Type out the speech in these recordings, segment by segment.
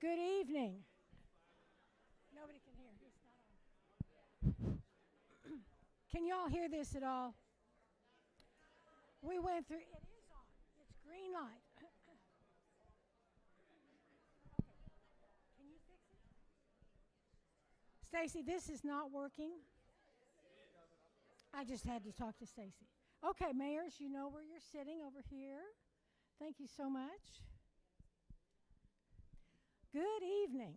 Good evening. Nobody can hear. It's not on. Can you all hear this at all? We went through. It is on. It's green light. Can you fix it? Stacy, this is not working. I just had to talk to Stacy. Okay, mayors, you know where you're sitting over here. Thank you so much. Good evening.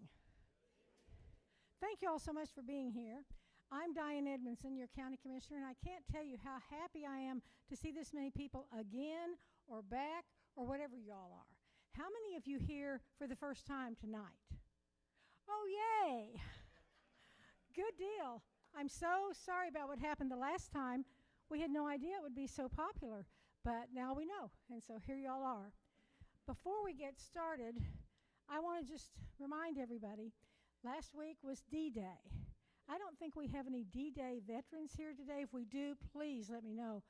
Thank you all so much for being here. I'm Diane Edmondson, your county commissioner, and I can't tell you how happy I am to see this many people again or back or whatever y'all are. How many of you here for the first time tonight? Oh, yay! Good deal. I'm so sorry about what happened the last time. We had no idea it would be so popular, but now we know, and so here y'all are. Before we get started, I want to just remind everybody, last week was D-Day. I don't think we have any D-Day veterans here today. If we do, please let me know.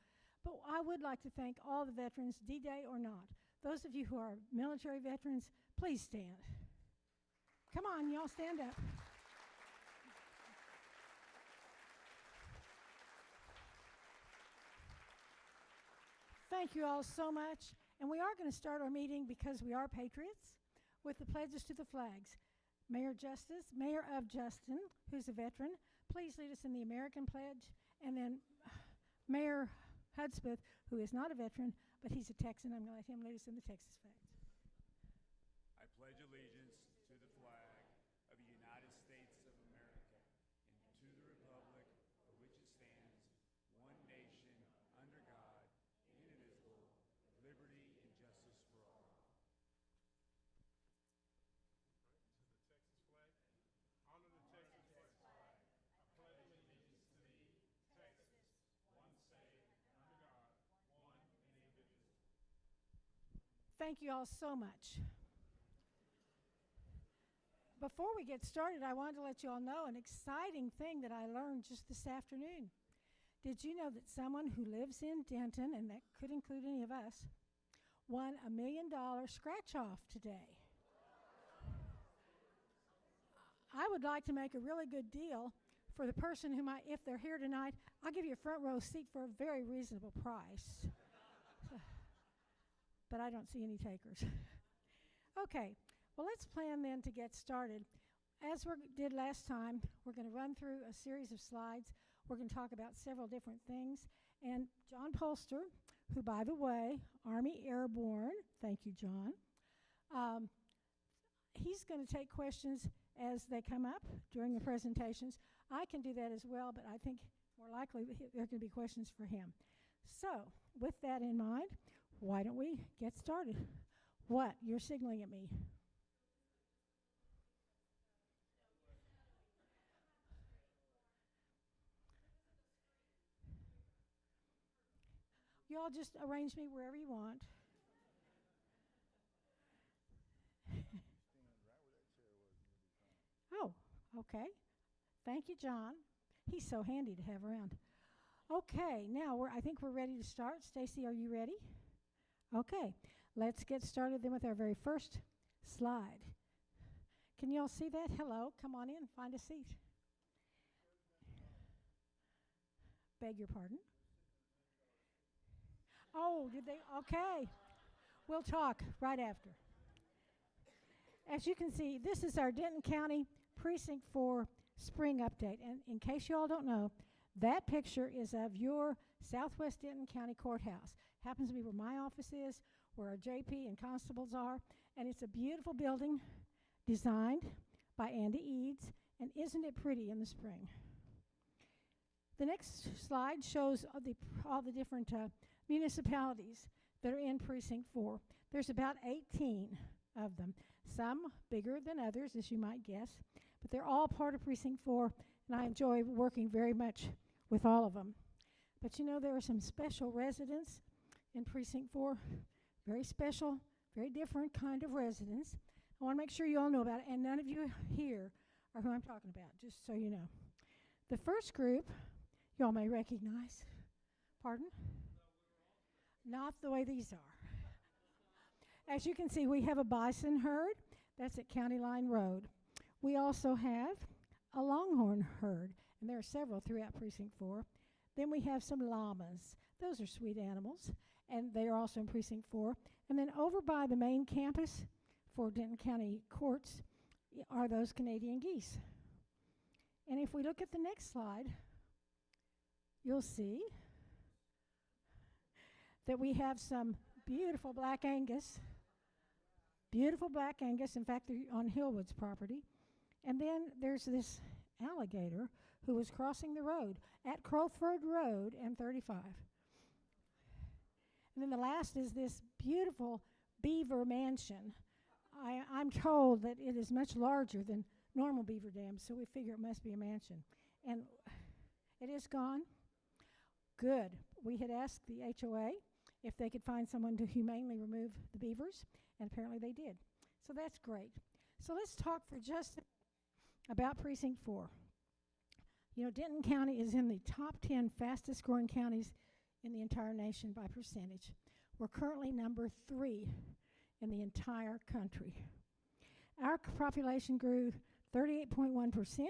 But I would like to thank all the veterans, D-Day or not. Those of you who are military veterans, please stand. Come on, y'all stand up. Thank you all so much. And we are going to start our meeting, because we are patriots, with the pledges to the flags. Mayor of Justin, who's a veteran, please lead us in the American pledge. And then Mayor Hudspeth, who is not a veteran, but he's a Texan. I'm going to let him lead us in the Texas flags. I pledge allegiance to the flag of the United States of America and to the republic for which it stands, one nation, under God, indivisible, with liberty and justice for all. To the Texas flag, honor the Texas flag. I pledge allegiance to thee, Texas, one state, under God, one and indivisible. Thank you all so much. Before we get started, I wanted to let you all know an exciting thing that I learned just this afternoon. Did you know that someone who lives in Denton, and that could include any of us, won $1 million scratch-off today? I would like to make a really good deal for the person who might, if they're here tonight, I'll give you a front row seat for a very reasonable price. But I don't see any takers. Okay, well, let's plan then to get started. As we did last time, we're going to run through a series of slides. We're going to talk about several different things. And John Polster, who, by the way, Army Airborne, thank you, John, he's going to take questions as they come up during the presentations. I can do that as well, but I think more likely there can be questions for him. So, with that in mind, why don't we get started? What? You're signaling at me. You all just arrange me wherever you want. Oh, okay. Thank you, John. He's so handy to have around. Okay, now I think we're ready to start. Stacy, are you ready? Okay, let's get started then with our very first slide. Can you all see that? Hello, come on in, find a seat. Beg your pardon? Oh, did they? Okay. We'll talk right after. As you can see, this is our Denton County Precinct 4 Spring Update. And in case you all don't know, that picture is of your Southwest Denton County Courthouse. Happens to be where my office is, where our JP and constables are. And it's a beautiful building designed by Andy Eads. And isn't it pretty in the spring? The next slide shows all the different municipalities that are in Precinct 4. There's about 18 of them, some bigger than others, as you might guess, but they're all part of Precinct 4, and I enjoy working very much with all of them. But you know, there are some special residents in Precinct 4, very special, very different kind of residents. I want to make sure you all know about it, and none of you here are who I'm talking about, just so you know. The first group, you all may recognize. Pardon? Not the way these are. As you can see, we have a bison herd. That's at County Line Road. We also have a longhorn herd, and there are several throughout Precinct 4. Then we have some llamas. Those are sweet animals, and they are also in Precinct 4. And then over by the main campus for Denton County Courts are those Canadian geese. And if we look at the next slide, you'll see that we have some beautiful black Angus. Beautiful black Angus. In fact, they're on Hillwood's property. And then there's this alligator who was crossing the road at Crowford Road and 35. And then the last is this beautiful beaver mansion. I'm told that it is much larger than normal beaver dams, so we figure it must be a mansion. And it is gone. Good. We had asked the HOA if they could find someone to humanely remove the beavers, and apparently they did. So that's great. So let's talk for just about Precinct 4. You know, Denton County is in the top 10 fastest growing counties in the entire nation by percentage. We're currently number 3 in the entire country. Our population grew 38.1%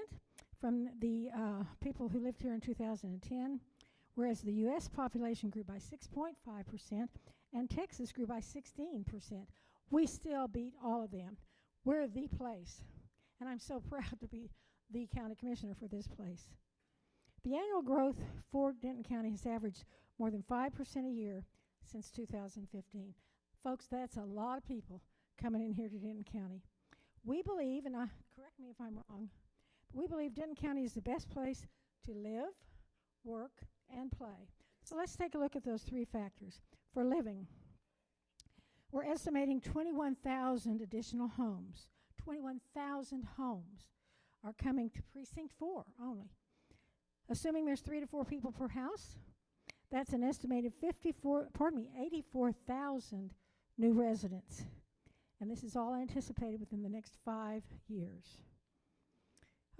from the people who lived here in 2010, whereas the U.S. population grew by 6.5% and Texas grew by 16%. We still beat all of them. We're the place, and I'm so proud to be the county commissioner for this place. The annual growth for Denton County has averaged more than 5% a year since 2015. Folks, that's a lot of people coming in here to Denton County. We believe, and correct me if I'm wrong, but we believe Denton County is the best place to live, work, and play. So let's take a look at those 3 factors. For living, we're estimating 21,000 additional homes. 21,000 homes are coming to Precinct 4 only. Assuming there's 3 to 4 people per house, that's an estimated 84,000 new residents. And this is all anticipated within the next 5 years.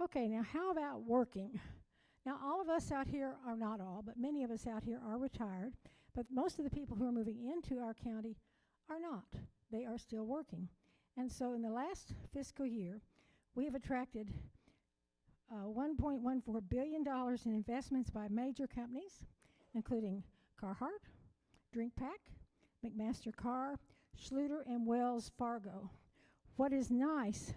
Okay, now how about working? Now all of us out here are not all, but many of us out here are retired, but most of the people who are moving into our county are not. They are still working. And so in the last fiscal year, we have attracted $1.14 billion in investments by major companies, including Carhartt, DrinkPack, McMaster Carr, Schluter, and Wells Fargo. What is nice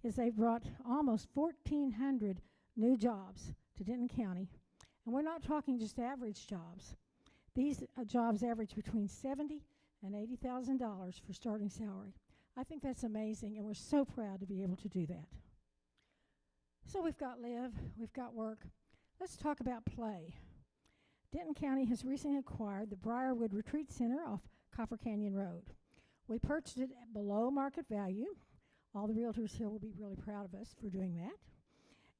is they've brought almost 1,400 new jobs to Denton County. And we're not talking just average jobs. These jobs average between $70,000 and $80,000 for starting salary. I think that's amazing, and we're so proud to be able to do that. So we've got live, we've got work. Let's talk about play. Denton County has recently acquired the Briarwood Retreat Center off Copper Canyon Road. We purchased it at below market value. All the realtors here will be really proud of us for doing that.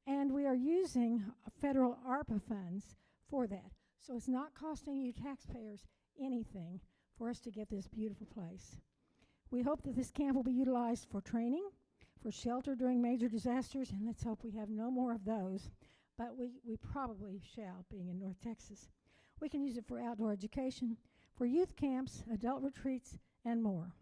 And we are using federal ARPA funds for that. So it's not costing you taxpayers anything for us to get this beautiful place. We hope that this camp will be utilized for training, for shelter during major disasters, and let's hope we have no more of those, but we probably shall, being in North Texas. We can use it for outdoor education, for youth camps, adult retreats, and more.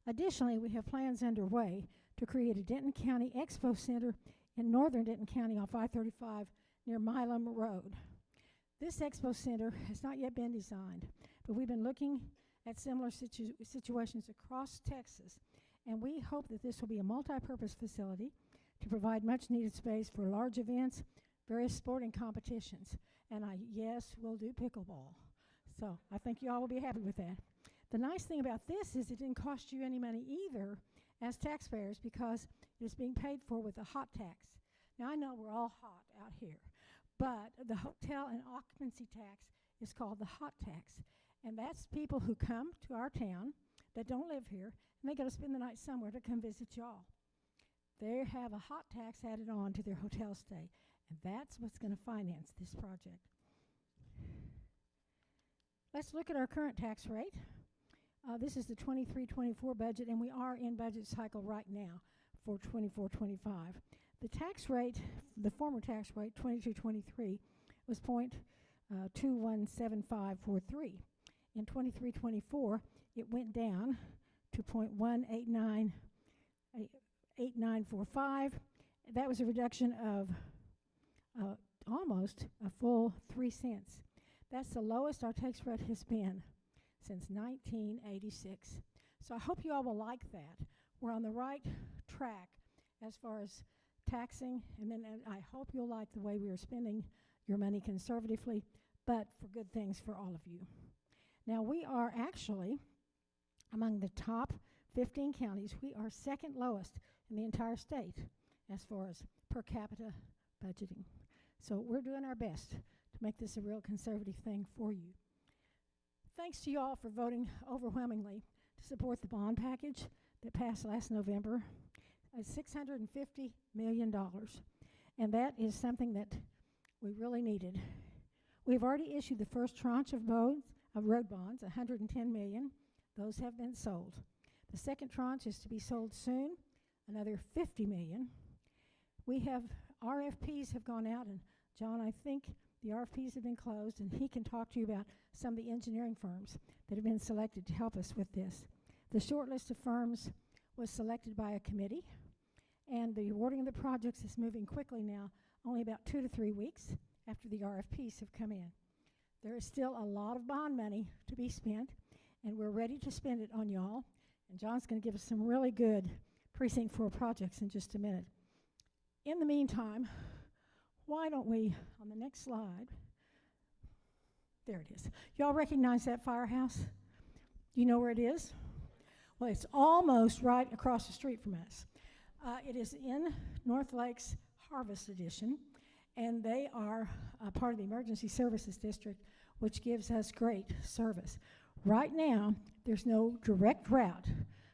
Additionally, we have plans underway to create a Denton County Expo Center in northern Denton County off I-35 near Milam Road. This Expo Center has not yet been designed, but we've been looking at similar situations across Texas, and we hope that this will be a multi-purpose facility to provide much-needed space for large events, various sporting competitions, and yes, we'll do pickleball. So I think you all will be happy with that. The nice thing about this is it didn't cost you any money either as taxpayers because it is being paid for with a hot tax. Now I know we're all hot out here, but the hotel and occupancy tax is called the hot tax. And that's people who come to our town that don't live here, and they got to spend the night somewhere to come visit y'all. They have a hot tax added on to their hotel stay, and that's what's going to finance this project. Let's look at our current tax rate. This is the 23-24 budget, and we are in budget cycle right now for 24-25. The tax rate, the former tax rate, 22-23, was 0.217543. In 23-24, it went down to 0.189 8945. That was a reduction of almost a full 3 cents. That's the lowest our tax rate has been since 1986. So I hope you all will like that. We're on the right track as far as taxing, and then I hope you'll like the way we are spending your money conservatively, but for good things for all of you. Now, we are actually among the top 15 counties. We are second lowest in the entire state as far as per capita budgeting. So we're doing our best to make this a real conservative thing for you. Thanks to you all for voting overwhelmingly to support the bond package that passed last November. $650 million. And that is something that we really needed. We've already issued the first tranche of road bonds, $110 million. Those have been sold. The second tranche is to be sold soon, another $50 million. We have RFPs have gone out, and John, I think the RFPs have been closed, and he can talk to you about some of the engineering firms that have been selected to help us with this. The short list of firms was selected by a committee, and the awarding of the projects is moving quickly now, only about 2 to 3 weeks after the RFPs have come in. There is still a lot of bond money to be spent, and we're ready to spend it on y'all. And John's going to give us some really good Precinct 4 projects in just a minute. In the meantime, why don't we, on the next slide, there it is. Y'all recognize that firehouse? Do you know where it is? Well, it's almost right across the street from us. It is in North Lake's Harvest Edition, and they are part of the Emergency Services District, which gives us great service. Right now, there's no direct route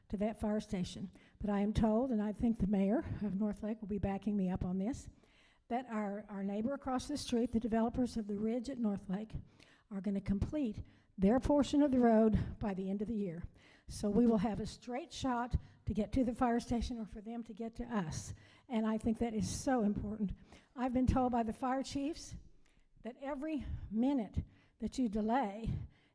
to that fire station, but I am told, and I think the mayor of North Lake will be backing me up on this, that our neighbor across the street, the developers of the Ridge at North Lake, are going to complete their portion of the road by the end of the year. So we will have a straight shot to get to the fire station or for them to get to us. And I think that is so important. I've been told by the fire chiefs that every minute that you delay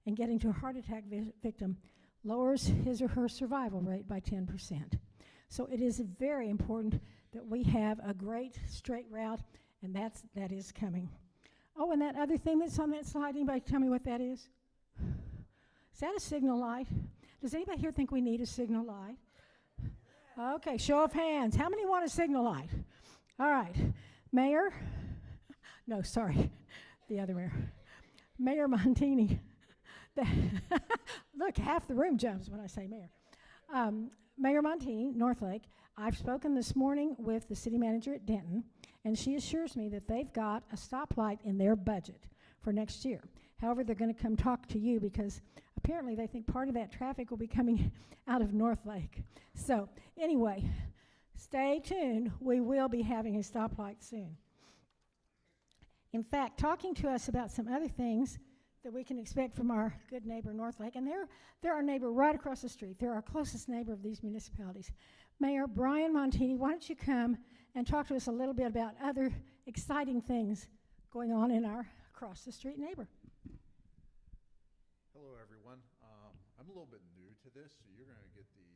in getting to a heart attack victim lowers his or her survival rate by 10%. So it is very important that we have a great straight route, and that is coming. Oh, and that other thing that's on that slide, anybody tell me what that is? Is that a signal light? Does anybody here think we need a signal light? Okay, show of hands. How many want a signal light? All right. Mayor? No, sorry. The other mayor. Mayor Montini. Look, half the room jumps when I say mayor. Mayor Montini, North Lake, I've spoken this morning with the city manager at Denton, and she assures me that they've got a stoplight in their budget for next year. However, they're going to come talk to you because apparently they think part of that traffic will be coming out of North Lake. So anyway, stay tuned. We will be having a stoplight soon. In fact, talking to us about some other things that we can expect from our good neighbor North Lake, and they're our neighbor right across the street. They're our closest neighbor of these municipalities. Mayor Brian Montini, why don't you come and talk to us a little bit about other exciting things going on in our across the street neighbor. Hello, everyone. I'm a little bit new to this, so you're going to get the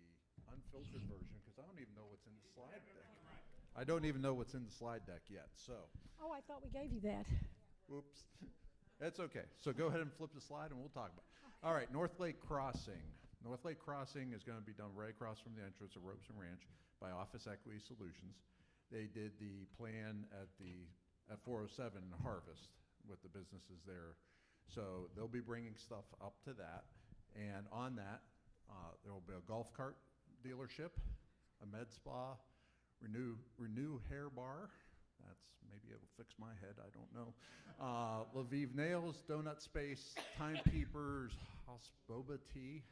unfiltered version because I don't even know what's in the slide deck. I don't even know what's in the slide deck yet, so. Oh, I thought we gave you that. Oops. That's okay. So go ahead and flip the slide and we'll talk about it. Okay. All right, North Lake Crossing. North Lake Crossing is going to be done right across from the entrance of Robson Ranch by Office Equity Solutions. They did the plan at 407 Harvest with the businesses there. So they'll be bringing stuff up to that. And on that, there will be a golf cart dealership, a med spa, Renew Hair Bar. That's maybe it'll fix my head, I don't know. Lviv Nails, Donut Space, Timekeepers, House Boba Tea.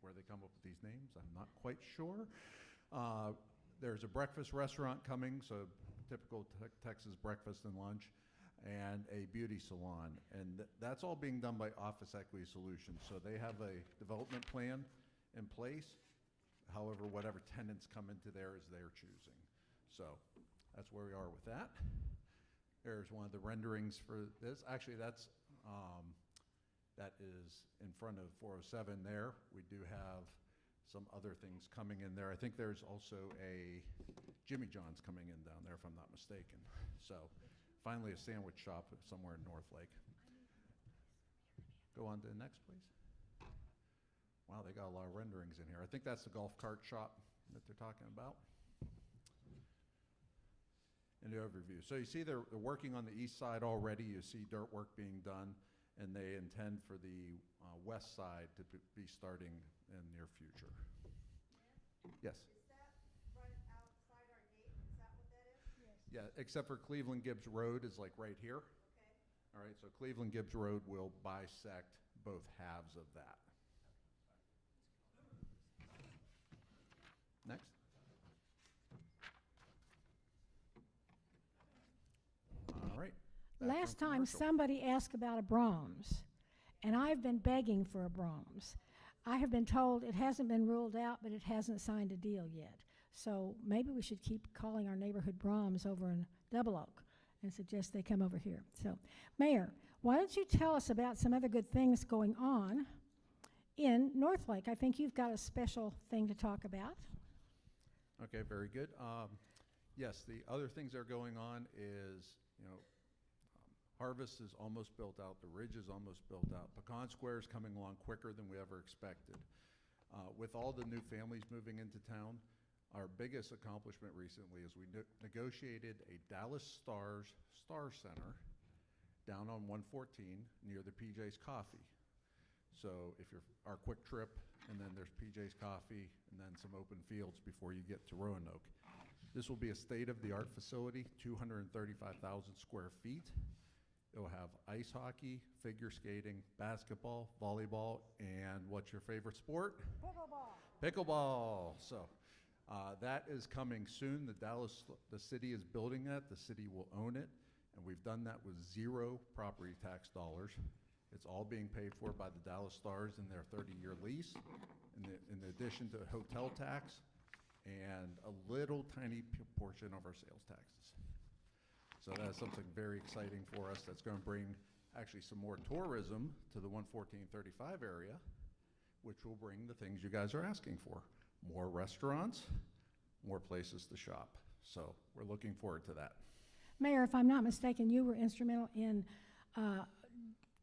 Where they come up with these names, I'm not quite sure. There's a breakfast restaurant coming, so typical Texas breakfast and lunch, and a beauty salon. And that's all being done by Office Equity Solutions. So they have a development plan in place. However, whatever tenants come into there is their choosing. So that's where we are with that. There's one of the renderings for this. Actually, that is in front of 407 there. We do have some other things coming in there. I think there's also a Jimmy John's coming in down there, if I'm not mistaken. So finally a sandwich shop somewhere in North Lake. Go on to the next, please. Wow, they got a lot of renderings in here. I think that's the golf cart shop that they're talking about in the overview. So you see they're working on the east side already. You see dirt work being done, and they intend for the west side to be starting in near future. Yes? Is that right outside our gate? Is that what that is? Yes. Yeah, except for Cleveland Gibbs Road is like right here. Okay. All right, so Cleveland Gibbs Road will bisect both halves of that. Next. All right. back from Last time, commercial. somebody asked about a Brahms, and I've been begging for a Brahms. I have been told it hasn't been ruled out, but it hasn't signed a deal yet. So maybe we should keep calling our neighborhood Brahms over in Double Oak and suggest they come over here. So, Mayor, why don't you tell us about some other good things going on in North Lake? I think you've got a special thing to talk about. Okay, very good. Yes, the other things that are going on is, Harvest is almost built out. The Ridge is almost built out. Pecan Square is coming along quicker than we ever expected. With all the new families moving into town, our biggest accomplishment recently is we negotiated a Dallas Stars Star Center down on 114 near the PJ's Coffee. So if you're our quick trip, and then there's PJ's Coffee, and then some open fields before you get to Roanoke. This will be a state-of-the-art facility, 235,000 square feet. It will have ice hockey, figure skating, basketball, volleyball, and what's your favorite sport? Pickleball. Pickleball. So that is coming soon. The city is building that. The city will own it, and we've done that with 0 property tax dollars. It's all being paid for by the Dallas Stars in their 30-year lease, in addition to hotel tax and a little tiny portion of our sales taxes. So that's something very exciting for us that's going to bring actually some more tourism to the 11435 area, which will bring the things you guys are asking for. More restaurants, more places to shop. So we're looking forward to that. Mayor, if I'm not mistaken, you were instrumental in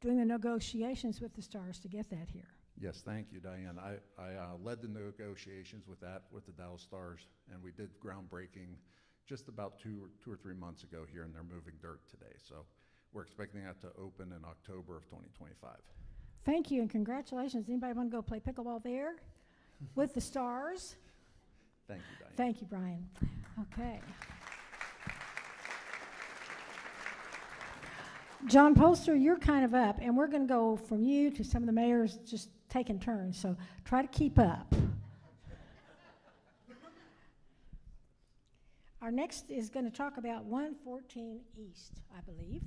doing the negotiations with the Stars to get that here. Yes, thank you, Diane. I led the negotiations with the Dallas Stars, and we did groundbreaking just about two or 3 months ago here, and they're moving dirt today. So we're expecting that to open in October of 2025. Thank you and congratulations. Anybody want to go play pickleball there with the Stars? Thank you, Diane. Thank you, Brian. Okay. John Polster, you're kind of up, and we're going to go from you to some of the mayors just taking turns, so try to keep up. Our next is going to talk about 114 East, I believe.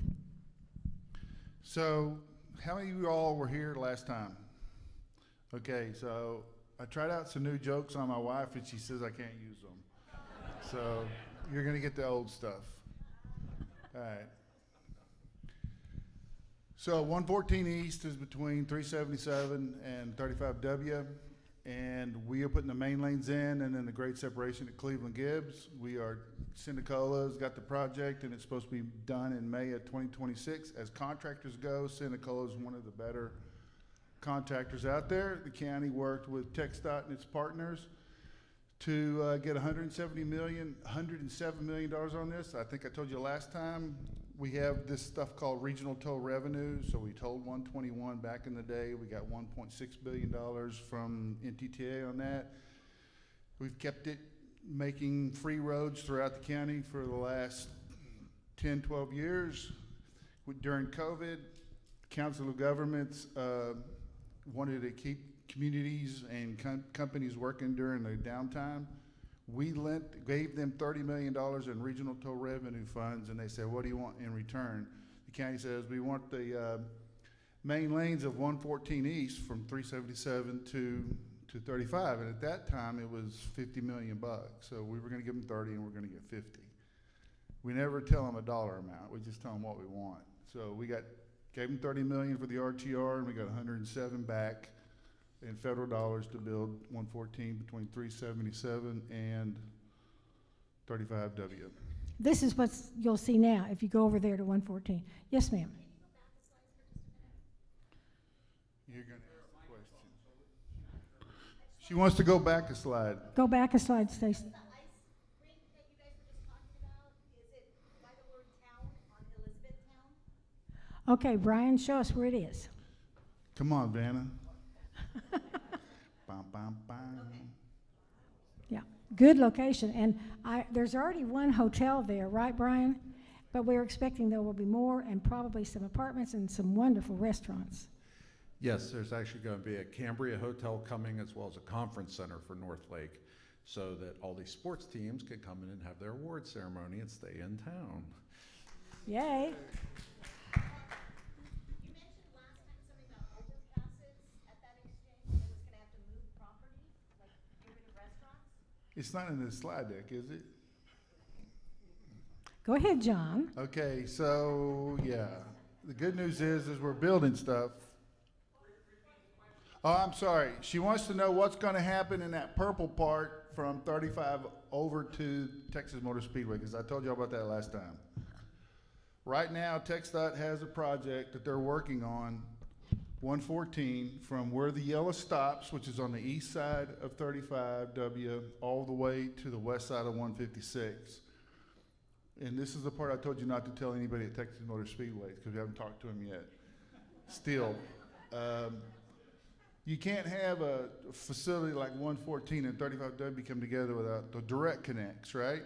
So, how many of you all were here last time? Okay, so I tried out some new jokes on my wife, and she says I can't use them. So, you're going to get the old stuff. All right. So 114 East is between 377 and 35W, and we are putting the main lanes in, and then the grade separation at Cleveland Gibbs. Syndicola's got the project, and it's supposed to be done in May of 2026. As contractors go, Syndicola's one of the better contractors out there. The county worked with TxDOT and its partners to get $107 million on this. I think I told you last time. We have this stuff called regional toll revenue. So we told 121 back in the day. We got $1.6 billion from NTTA on that. We've kept it making free roads throughout the county for the last 10, 12 years. During COVID, Council of Governments wanted to keep communities and companies working during the downtime. We gave them $30 million in regional toll revenue funds, and they said, what do you want in return? The county says, we want the main lanes of 114 East from 377 to 35, and at that time, it was $50 million. So we were gonna give them 30, and we're gonna get 50. We never tell them a dollar amount, we just tell them what we want. So we gave them 30 million for the RTR, and we got 107 back in federal dollars to build 114 between 377 and 35W. This is what you'll see now if you go over there to 114. Yes, ma'am. You're going to ask the question. She wants to go back a slide. Go back a slide, Stacy. The ice rink that you guys were just talking about, is it by the word town on Elizabethtown? Okay, Brian, show us where it is. Come on, Vanna. Bam, bam, bam. Yeah, good location. And there's already one hotel there, right, Brian? But we're expecting there will be more and probably some apartments and some wonderful restaurants. Yes, there's actually going to be a Cambria Hotel coming as well as a conference center for North Lake so that all these sports teams can come in and have their award ceremony and stay in town. Yay. You mentioned last time something about overpasses at that exchange, and it was gonna have to move property, like get rid of restaurants? It's not in the slide deck, is it? Go ahead, John. Okay, so, yeah. The good news is we're building stuff. Oh, I'm sorry. She wants to know what's going to happen in that purple part from 35 over to Texas Motor Speedway, because I told you all about that last time. Right now, TxDOT has a project that they're working on, 114, from where the yellow stops, which is on the east side of 35W, all the way to the west side of 156. And this is the part I told you not to tell anybody at Texas Motor Speedway, because we haven't talked to them yet. Still. You can't have a facility like 114 and 35W come together without the direct connects, right?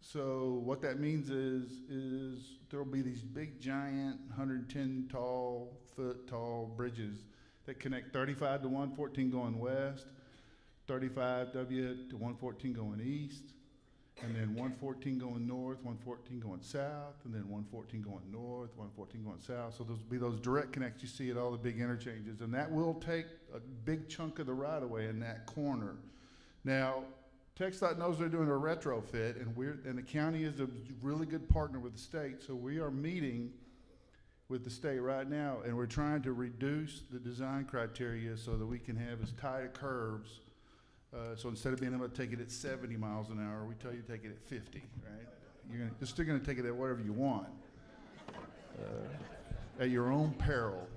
So what that means is there'll be these big giant 110 foot tall bridges that connect 35 to 114 going west, 35W to 114 going east, and then 114 going north, 114 going south, and then 114 going north, 114 going south. So those will be those direct connects you see at all the big interchanges, and that will take a big chunk of the right-of-way in that corner. Now, TxDOT knows they're doing a retrofit, and the county is a really good partner with the state, so we are meeting with the state right now, and we're trying to reduce the design criteria so that we can have as tight curves. So instead of being able to take it at 70 miles an hour, we tell you to take it at 50, right? You're still going to take it at whatever you want, at your own peril.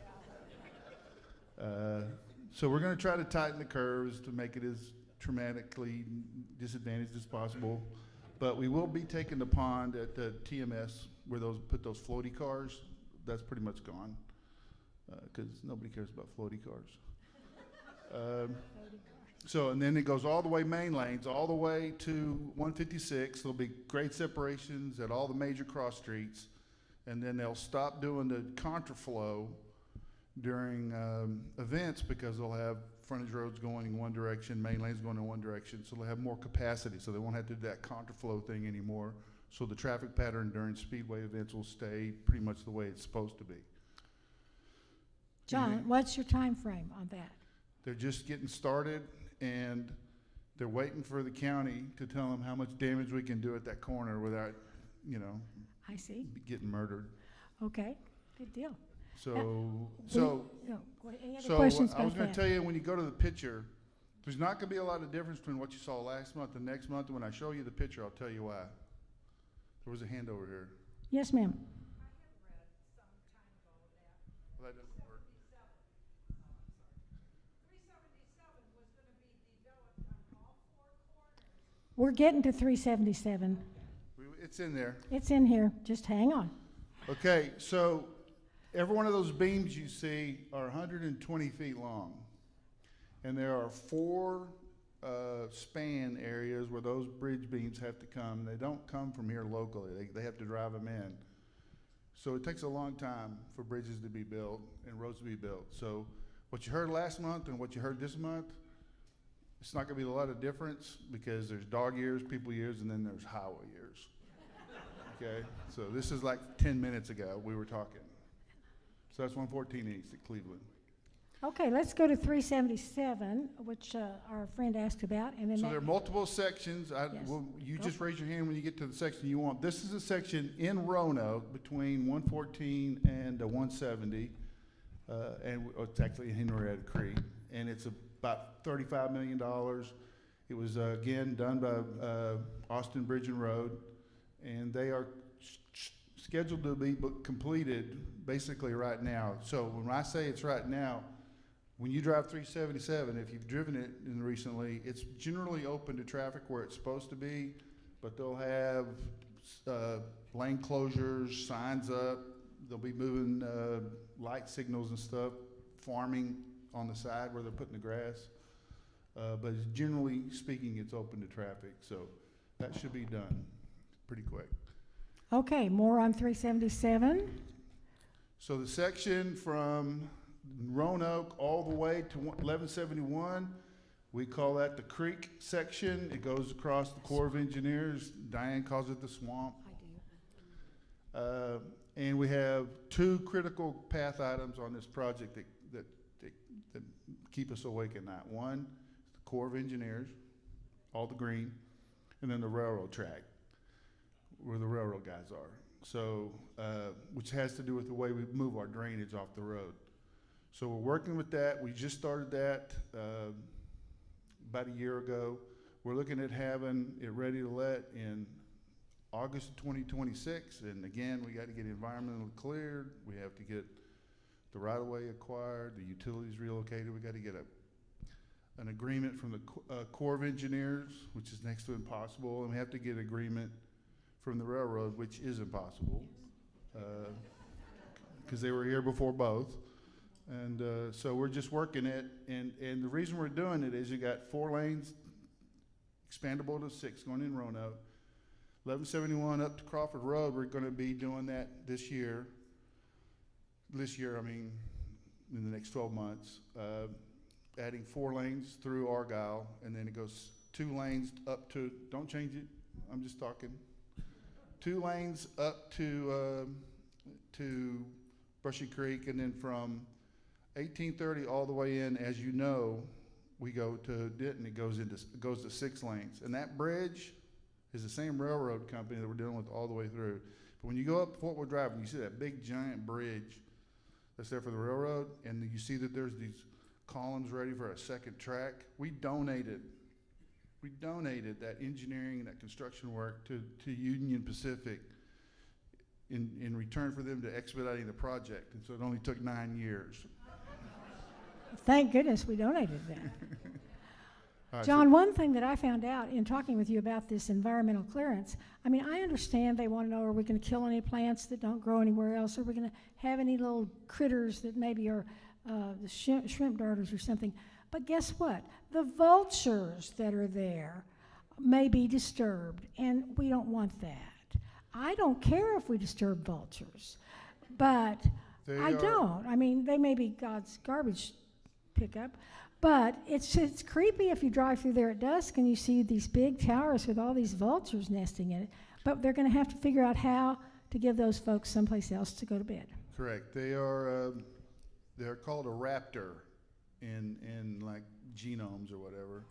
So we're going to try to tighten the curves to make it as traumatically disadvantaged as possible. But we will be taking the pond at the TMS where put those floaty cars. That's pretty much gone because nobody cares about floaty cars. So, and then it goes all the way main lanes, all the way to 156. There'll be grade separations at all the major cross streets. And then they'll stop doing the contraflow during events because they'll have frontage roads going in one direction, main lanes going in one direction. So they'll have more capacity. So they won't have to do that contraflow thing anymore. So the traffic pattern during speedway events will stay pretty much the way it's supposed to be. John, what's your time frame on that? They're just getting started. And they're waiting for the county to tell them how much damage we can do at that corner without, I see. getting murdered. Okay, good deal. So Any other questions I was about going that? to tell you, when you go to the picture, there's not going to be a lot of difference between what you saw last month and next month. And when I show you the picture, I'll tell you why. There was a hand over here. Yes, ma'am. Well, that doesn't work. We're getting to 377. It's in there. It's in here. Just hang on. Okay, so every one of those beams you see are 120 feet long. And there are 4 span areas where those bridge beams have to come. They don't come from here locally. They have to drive them in. So it takes a long time for bridges to be built and roads to be built. So what you heard last month and what you heard this month, it's not going to be a lot of difference because there's dog years, people years, and then there's highway years. Okay? So this is like 10 minutes ago we were talking. So that's 114 East at Cleveland. Okay, let's go to 377, which our friend asked about. And then So there are multiple sections. Yes. You Go just for it. raise your hand when you get to the section you want. This is a section in Roanoke between 114 and 170. And it's actually in Henrietta Creek. And it's about $35 million. It was, again, done by Austin Bridge and Road, and they are scheduled to be completed basically right now. So when I say it's right now, when you drive 377, if you've driven it recently, it's generally open to traffic where it's supposed to be, but they'll have lane closures, signs up, they'll be moving light signals and stuff, farming on the side where they're putting the grass. But generally speaking, it's open to traffic, so that should be done pretty quick. Okay, more on 377. So the section from Roanoke all the way to 1171, we call that the creek section. It goes across the Corps of Engineers. Diane calls it the swamp. I do. And we have two critical path items on this project that keep us awake at night. One, the Corps of Engineers, all the green, and then the railroad track, where the railroad guys are. So, which has to do with the way we move our drainage off the road. So we're working with that. We just started that about a year ago. We're looking at having it ready to let in August of 2026. And again, we got to get environmentally cleared. We have to get the right-of-way acquired, the utilities relocated. We got to get an agreement from the Corps of Engineers, which is next to impossible. And we have to get agreement from the railroad, which is impossible, because they were here before both. And so we're just working it, and the reason we're doing it is you got 4 lanes, expandable to 6 going in Roanoke. 1171 up to Crawford Road, we're going to be doing that this year. This year, I mean, in the next 12 months, adding 4 lanes through Argyle, and then it goes 2 lanes up to, don't change it, I'm just talking. 2 lanes up to Brushy Creek, and then from 1830 all the way in, as you know, we go to Denton. It goes to 6 lanes, and that bridge is the same railroad company that we're dealing with all the way through. But when you go up Fort Wood Drive and you see that big giant bridge that's there for the railroad, and you see that there's these columns ready for a second track, we donated that engineering and that construction work to Union Pacific in return for them to expediting the project, and so it only took 9 years. Thank goodness we donated that. All right, John, one thing that I found out in talking with you about this environmental clearance, I mean, I understand they want to know, are we going to kill any plants that don't grow anywhere else? Are we going to have any little critters that maybe are the shrimp darters or something? But guess what? The vultures that are there may be disturbed, and we don't want that. I don't care if we disturb vultures, but I don't. I mean, they may be God's garbage pickup, but it's creepy if you drive through there at dusk and you see these big towers with all these vultures nesting in it. But they're going to have to figure out how to give those folks someplace else to go to bed. Correct. They're called a raptor in like genomes or whatever.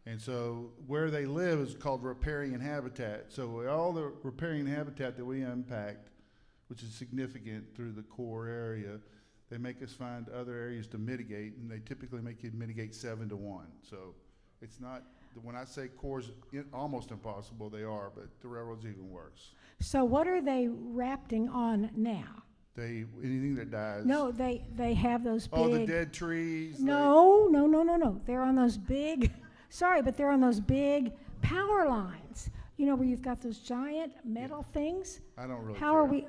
And so where they live is called riparian habitat. So all the riparian habitat that we impact, which is significant through the core area, they make us find other areas to mitigate, and they typically make you mitigate 7 to 1. So it's not, when I say core's almost impossible, they are, but the railroad's even worse. So what are they rapting on now? Anything that dies. No, they have those big. Oh, the dead trees. No. They're on those big, sorry, but they're on those big power lines. You know, where you've got those giant metal things? I don't really How care.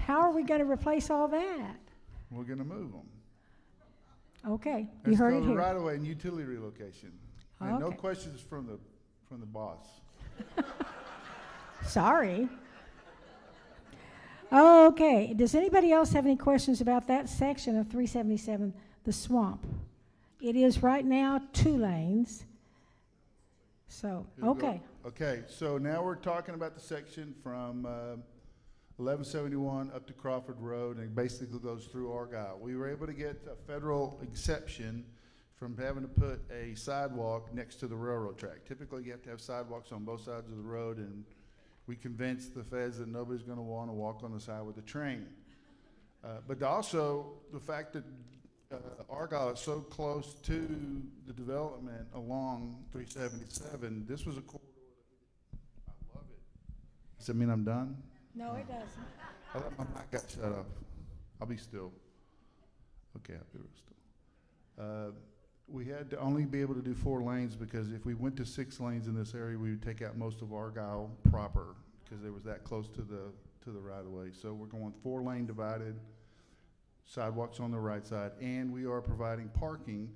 how are we going to replace all that? We're going to move them. Okay, you heard it here. Right away in utility relocation. And no Okay. questions from the boss. Sorry. Okay, does anybody else have any questions about that section of 377, the swamp? It is right now 2 lanes. So, okay. Okay, so now we're talking about the section from 1171 up to Crawford Road, and it basically goes through Argyle. We were able to get a federal exception from having to put a sidewalk next to the railroad track. Typically, you have to have sidewalks on both sides of the road, and we convinced the feds that nobody's going to want to walk on the side with the train. But also the fact that Argyle is so close to the development along 377. This was a corridor that I love it. Does that mean I'm done? No, it doesn't. I thought my mic got shut off. I'll be still. Okay, I'll be real still. We had to only be able to do 4 lanes because if we went to 6 lanes in this area, we would take out most of Argyle proper because it was that close to the right of way. So we're going 4-lane divided, sidewalks on the right side, and we are providing parking.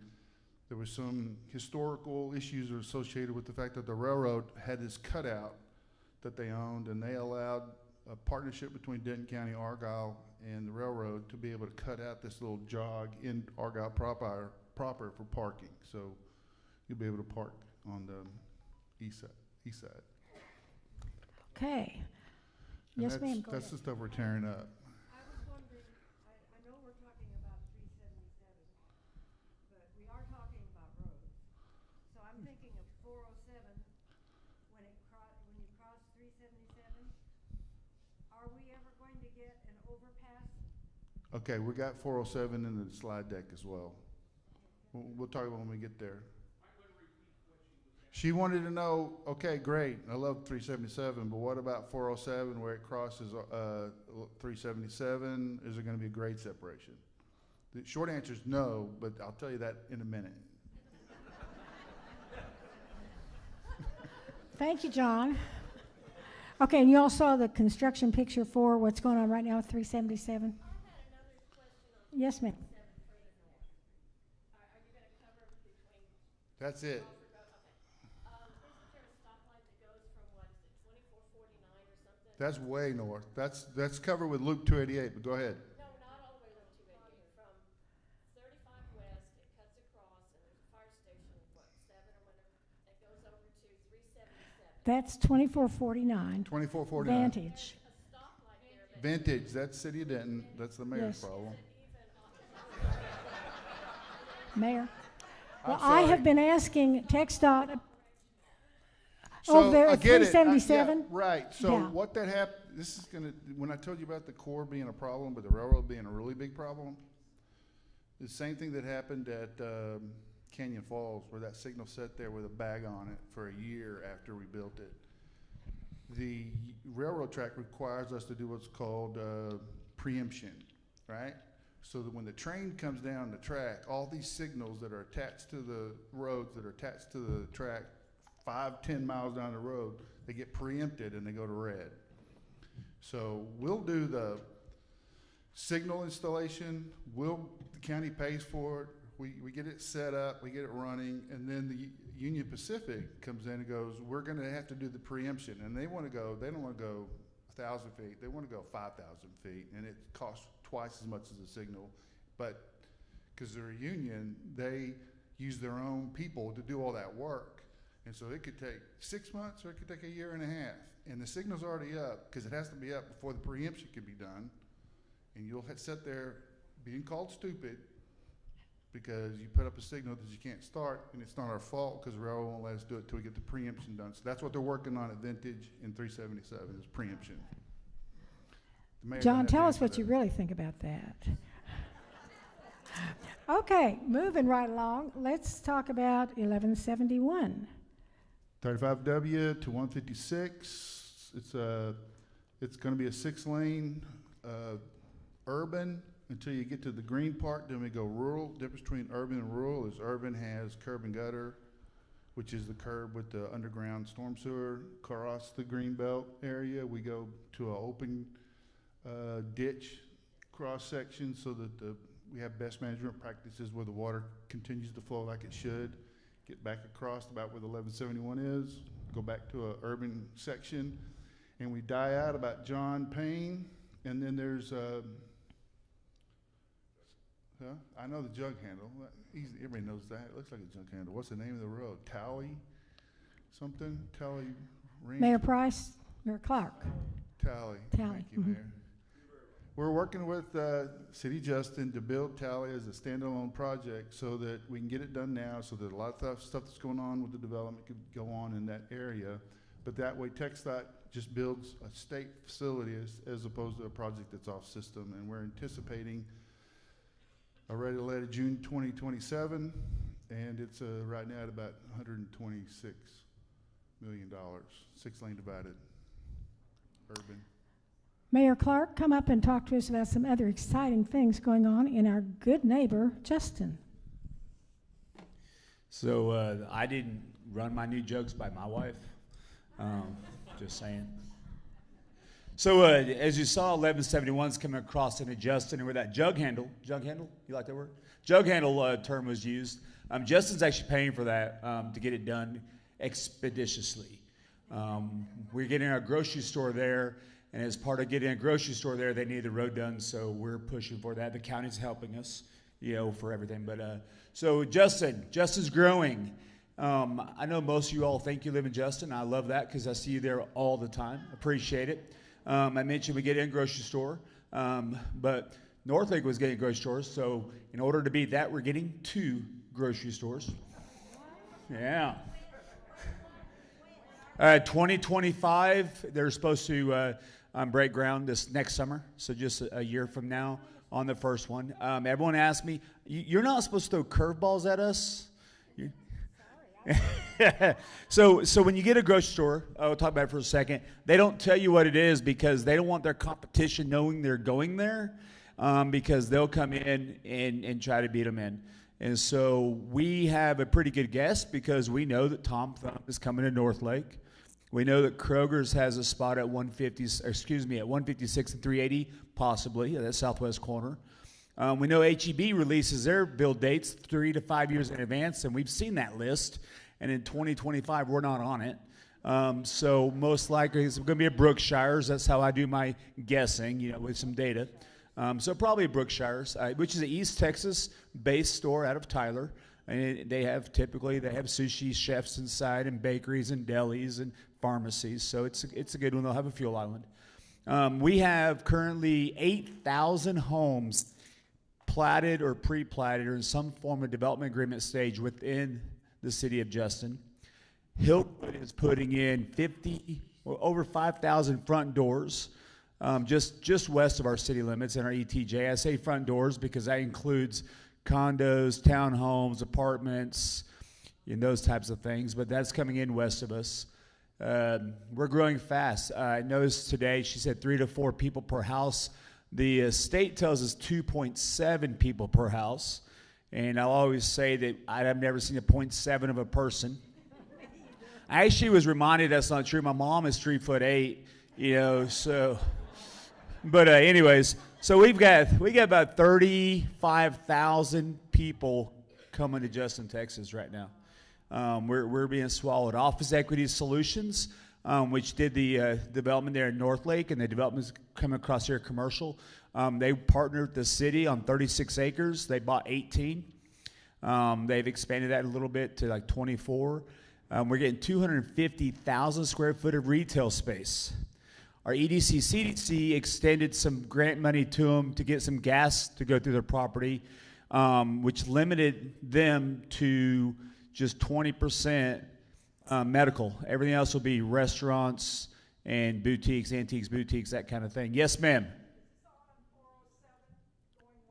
There was some historical issues associated with the fact that the railroad had this cutout that they owned, and they allowed a partnership between Denton County, Argyle, and the railroad to be able to cut out this little jog in Argyle proper for parking. So you'll be able to park on the east side. Okay. And Yes, ma'am, go that's ahead. the stuff we're tearing up. I was wondering, I know we're talking about 377, but we are talking about roads. So I'm thinking of 407, when you cross 377, are we ever going to get an overpass? Okay, we got 407 in the slide deck as well. We'll talk about when we get there. She wanted to know, okay, great, I love 377, but what about 407 where it crosses 377? Is there going to be a grade separation? The short answer is no, but I'll tell you that in a minute. Thank you, John. Okay, and you all saw the construction picture for what's going on right now with 377? I had another question on Yes, ma'am. 7 further north. Are you gonna cover between That's it. Crawford Road? Okay. Isn't there a stoplight that goes from, what is it, 2449 or something? That's way north. That's covered with Loop 288, but go ahead. No, not all the way to 288. From 35 west, it cuts across, and there's a fire station, what, 7 or whatever, that goes over to 377. That's 2449. 2449. Vantage. A stoplight there, but Vintage, that's City of Denton. That's the mayor's Yes. problem. Mayor. I'm Well, I have sorry. been asking TxDOT. So there I at get it. 377? Yeah, right. So Yeah. what that happened, this is gonna, when I told you about the core being a problem, but the railroad being a really big problem, the same thing that happened at Canyon Falls, where that signal sat there with a bag on it for a year after we built it. The railroad track requires us to do what's called preemption, right? So that when the train comes down the track, all these signals that are attached to the roads, that are attached to the track, 5-10 miles down the road, they get preempted and they go to red. So we'll do the signal installation, the county pays for it, we get it set up, we get it running, and then the Union Pacific comes in and goes, we're gonna have to do the preemption. And they don't wanna go 1,000 feet, they wanna go 5,000 feet, and it costs twice as much as the signal. But, cause they're a union, they use their own people to do all that work. And so it could take 6 months or it could take a year and a half. And the signal's already up, cause it has to be up before the preemption can be done. And you'll sit there being called stupid because you put up a signal that you can't start, and it's not our fault because the railroad won't let us do it till we get the preemption done. So that's what they're working on at Vintage in 377 is preemption. The mayor John, doesn't have to tell us answer what that. you really think about that. Okay, moving right along, let's talk about 1171. 35W to 156. It's going to be a 6-lane urban until you get to the green part. Then we go rural. Difference between urban and rural is urban has curb and gutter, which is the curb with the underground storm sewer. Across the green belt area, we go to an open ditch cross section so that we have best management practices where the water continues to flow like it should. Get back across about where the 1171 is, go back to an urban section, and we die out about John Payne, and then there's, I know the jug handle. Everybody knows that. It looks like a jug handle. What's the name of the road? Tally something? Tally Range? Mayor Price, Mayor Clark. Tally. Tally, Thank you, mhm. Mayor. We're working with City Justin to build Tally as a standalone project so that we can get it done now, so that a lot of stuff that's going on with the development could go on in that area. But that way TxDOT just builds a state facility as opposed to a project that's off system. And we're anticipating Already letted June 2027, and it's right now at about $126 million, 6-lane divided, urban. Mayor Clark, come up and talk to us about some other exciting things going on in our good neighbor, Justin. So I didn't run my new jokes by my wife. Just saying. So as you saw, 1171's coming across into Justin, and where that jug handle, you like that word? Jug handle term was used. Justin's actually paying for that to get it done expeditiously. We're getting our grocery store there, and as part of getting a grocery store there, they need the road done, so we're pushing for that. The county's helping us, for everything. But so Justin's growing. I know most of you all think you live in Justin. I love that because I see you there all the time. Appreciate it. I mentioned we get in a grocery store, but Northlake was getting grocery stores, so in order to beat that, we're getting 2 grocery stores. Yeah. 2025, they're supposed to break ground this next summer, so just a year from now on the first one. Everyone asked me, you're not supposed to throw curveballs at us? So when you get a grocery store, I'll talk about it for a second, they don't tell you what it is because they don't want their competition knowing they're going there, because they'll come in and try to beat them in. And so we have a pretty good guess because we know that Tom Thumb is coming to Northlake. We know that Kroger's has a spot at 156 and 380, possibly, at that southwest corner. We know HEB releases their build dates 3 to 5 years in advance, and we've seen that list. And in 2025, we're not on it. So most likely it's going to be a Brookshire's. That's how I do my guessing, with some data. So probably a Brookshire's, which is an East Texas-based store out of Tyler. And they have sushi chefs inside and bakeries and delis and pharmacies. So it's a good one. They'll have a fuel island. We have currently 8,000 homes platted or pre-platted or in some form of development agreement stage within the city of Justin. Hilton is putting in over 5,000 front doors just west of our city limits in our ETJ. I say front doors because that includes condos, townhomes, apartments, and those types of things, but that's coming in west of us. We're growing fast. I noticed today she said 3 to 4 people per house. The state tells us 2.7 people per house, and I'll always say that I've never seen a 0.7 of a person. I actually was reminded that's not true. My mom is 3'8", so. But anyways, so we got about 35,000 people coming to Justin, Texas right now. We're being swallowed. Office Equity Solutions, which did the development there in Northlake, and the development's coming across here commercial. They partnered with the city on 36 acres. They bought 18. They've expanded that a little bit to like 24. We're getting 250,000 square foot of retail space. Our EDC CDC extended some grant money to them to get some gas to go through their property, which limited them to just 20% medical. Everything else will be restaurants and boutiques, antiques, boutiques, that kind of thing. Yes, ma'am.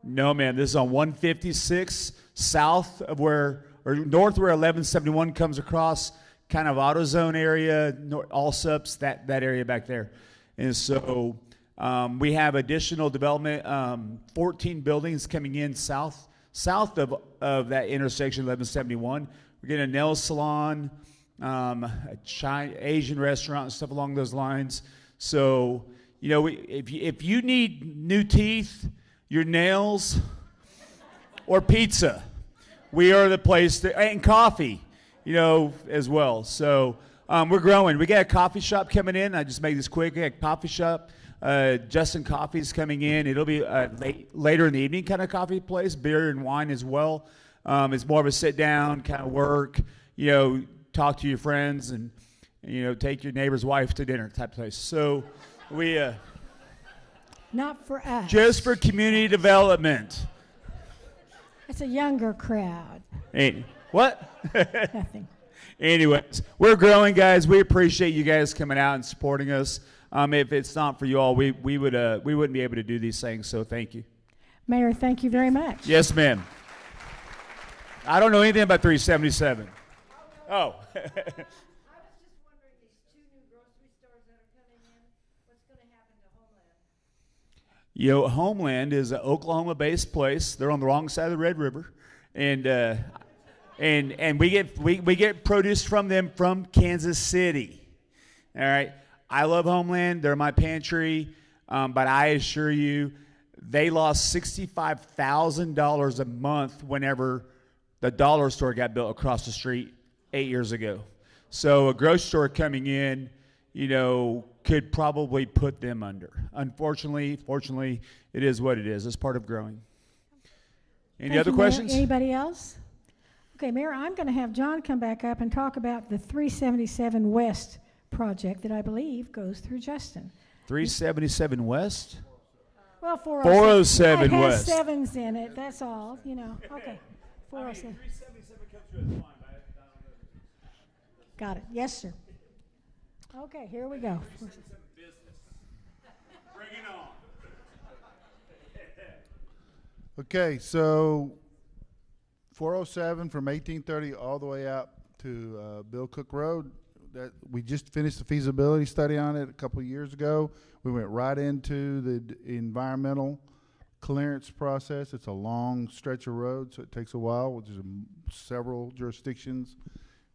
No, ma'am. This is on 156 south of north where 1171 comes across, kind of AutoZone area, Allsups, that area back there. And so we have additional development, 14 buildings coming in south of that intersection, 1171. We're getting a nail salon, a Asian restaurant, and stuff along those lines. So, if you need new teeth, your nails, or pizza, we are the place and coffee, as well. So we're growing. We got a coffee shop coming in. I just make this quick. We got a coffee shop. Justin Coffee's coming in. It'll be later in the evening kind of coffee place, beer and wine as well. It's more of a sit-down kind of work, talk to your friends and, take your neighbor's wife to dinner type place. So we... Not for us. Just for community development. It's a younger crowd. Hey, what? Nothing. Anyways, we're growing, guys. We appreciate you guys coming out and supporting us. If it's not for you all, we wouldn't be able to do these things, so thank you. Mayor, thank you very much. Yes, ma'am. I don't know anything about 377. Oh. I was just wondering, these two new grocery stores that are coming in, what's gonna happen to Homeland? You know, Homeland is an Oklahoma-based place. They're on the wrong side of the Red River, and we get produce from them from Kansas City. All right, I love Homeland. They're my pantry, but I assure you, they lost $65,000 a month whenever the dollar store got built across the street 8 years ago. So a grocery store coming in, you know, could probably put them under. Unfortunately, fortunately, it is what it is. It's part of growing. Any Thank other you, Mayor. questions? Anybody else? Okay, Mayor, I'm going to have John come back up and talk about the 377 West project that I believe goes through Justin. 377 West? Well, 407 It has West. sevens in it, that's all, you know. Okay, 407. 377 comes through as fine, Got it. Yes, sir. Okay, here we go. Bring it on. Okay, so 407 from 1830 all the way out to Bill Cook Road. That we just finished the feasibility study on it a couple of years ago. We went right into the environmental clearance process. It's a long stretch of road, so it takes a while, which is several jurisdictions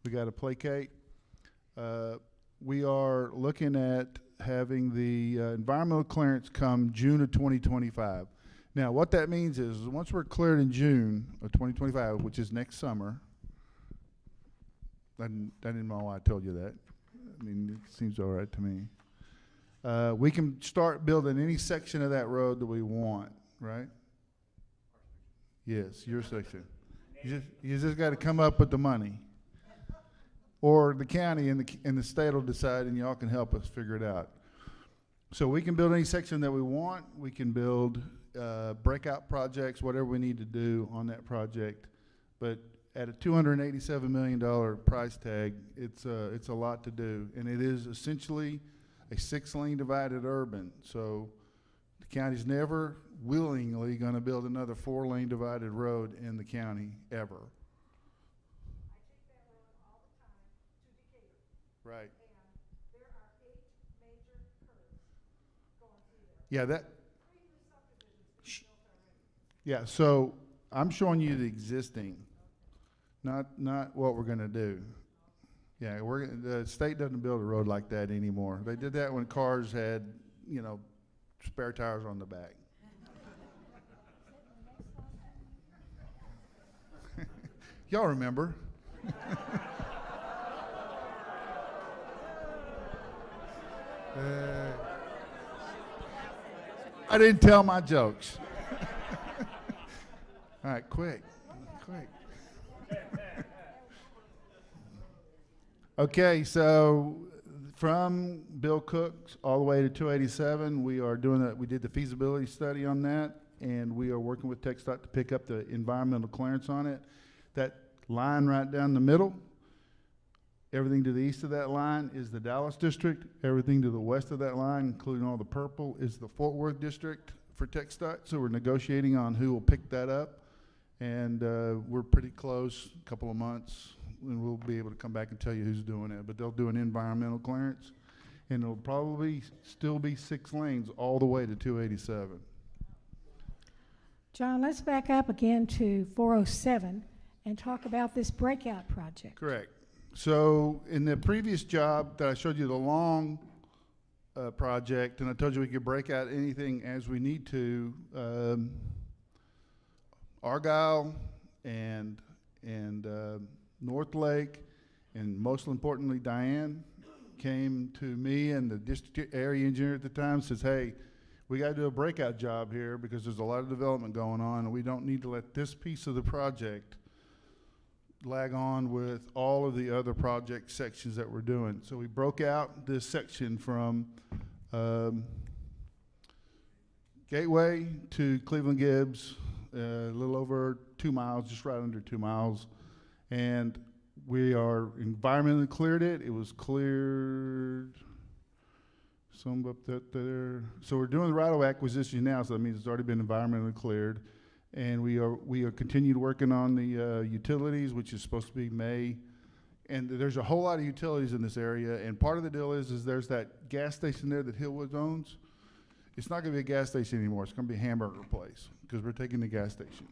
we got to placate. We are looking at having the environmental clearance come June of 2025. Now, what that means is once we're cleared in June of 2025, which is next summer, I didn't know why I told you that. I mean, it seems all right to me. We can start building any section of that road that we want, right? Yes, your section. You just got to come up with the money. Or the county and the state will decide, and y'all can help us figure it out. So we can build any section that we want. We can build breakout projects, whatever we need to do on that project. But at a $287 million price tag, it's a lot to do. And it is essentially a 6-lane divided urban. So the county's never willingly going to build another 4-lane divided road in the county, ever. Right. And there are 8 major curves going through there. Yeah, that. 3 new subdivisions being built already. Yeah, so I'm showing you the existing, not what we're gonna do. Yeah, the state doesn't build a road like that anymore. They did that when cars had, you know, spare tires on the back. Y'all remember? I didn't tell my jokes. All right, quick. Okay, so from Bill Cook's all the way to 287, we did the feasibility study on that, and we are working with TxDOT to pick up the environmental clearance on it. That line right down the middle, everything to the east of that line is the Dallas district. Everything to the west of that line, including all the purple, is the Fort Worth district for TxDOT. So we're negotiating on who will pick that up. And we're pretty close, a couple of months, and we'll be able to come back and tell you who's doing it. But they'll do an environmental clearance, and it'll probably still be 6 lanes all the way to 287. John, let's back up again to 407 and talk about this breakout project. Correct. So in the previous job that I showed you the long project, and I told you we could break out anything as we need to, Argyle and North Lake, and most importantly Diane, came to me and the district area engineer at the time, says, hey, we got to do a breakout job here because there's a lot of development going on, and we don't need to let this piece of the project lag on with all of the other project sections that we're doing. So we broke out this section from Gateway to Cleveland Gibbs, a little over 2 miles, just right under 2 miles. And we are environmentally cleared it. It was cleared some up there. So we're doing the right-of-way acquisition now, so that means it's already been environmentally cleared. And we are continued working on the utilities, which is supposed to be May. And there's a whole lot of utilities in this area, and part of the deal is there's that gas station there that Hillwoods owns. It's not gonna be a gas station anymore, it's gonna be a hamburger place, because we're taking the gas station.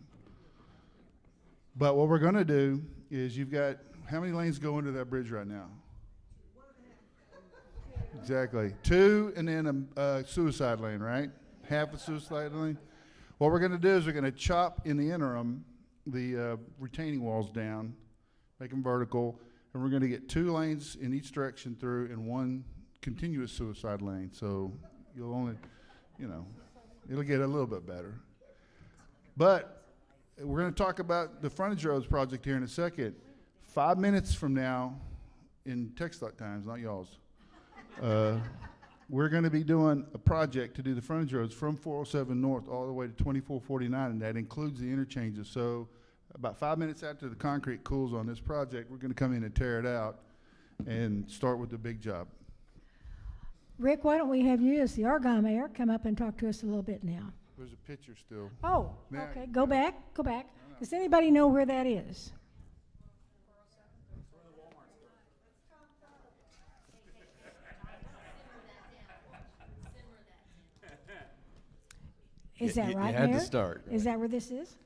But what we're gonna do is you've got, how many lanes go into that bridge right now? Exactly, 2 and then a suicide lane, right? Half a suicide lane. What we're gonna do is we're gonna chop in the interim the retaining walls down, make them vertical, and we're gonna get 2 lanes in each direction through and 1 continuous suicide lane. So you'll only, it'll get a little bit better. But we're gonna talk about the frontage roads project here in a second. 5 minutes from now, in TxDOT times, not y'all's, we're gonna be doing a project to do the frontage roads from 407 North all the way to 2449, and that includes the interchanges. So about 5 minutes after the concrete cools on this project, we're gonna come in and tear it out and start with the big job. Rick, why don't we have you as the Argyle mayor come up and talk to us a little bit now? There's a picture still. Oh, Now okay, you go go. back. Does anybody know where that is? Is that right, You had Mayor? to start. Is that where this is?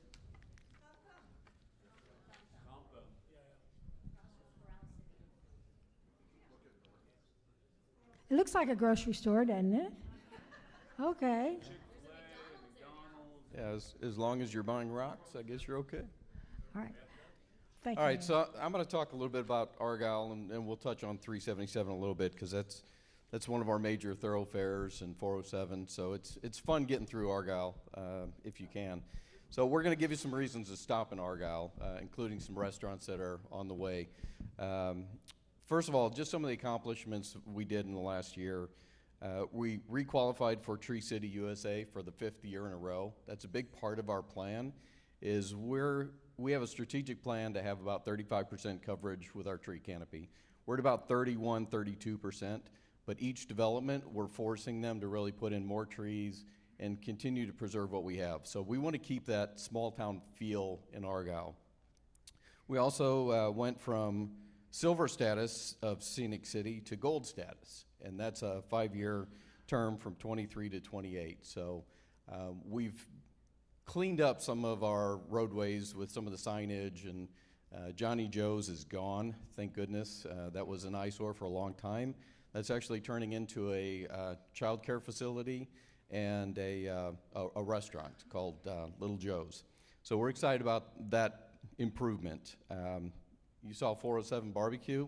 It looks like a grocery store, doesn't it? Okay. Yeah, as long as you're buying rocks, I guess you're okay. All right. Thank All you. right, Mayor. so I'm going to talk a little bit about Argyle, and we'll touch on 377 a little bit, because that's one of our major thoroughfares, and 407. So it's fun getting through Argyle if you can. So we're going to give you some reasons to stop in Argyle, including some restaurants that are on the way. First of all, just some of the accomplishments we did in the last year. We requalified for Tree City USA for the 5th year in a row. That's a big part of our plan, is we have a strategic plan to have about 35% coverage with our tree canopy. We're at about 31, 32%, but each development, we're forcing them to really put in more trees and continue to preserve what we have. So we want to keep that small town feel in Argyle. We also went from silver status of Scenic City to gold status, and that's a 5-year term from 23 to 28. So we've cleaned up some of our roadways with some of the signage, and Johnny Joe's is gone, thank goodness. That was an eyesore for a long time. That's actually turning into a child care facility and a restaurant called Little Joe's. So we're excited about that improvement. You saw 407 Barbecue.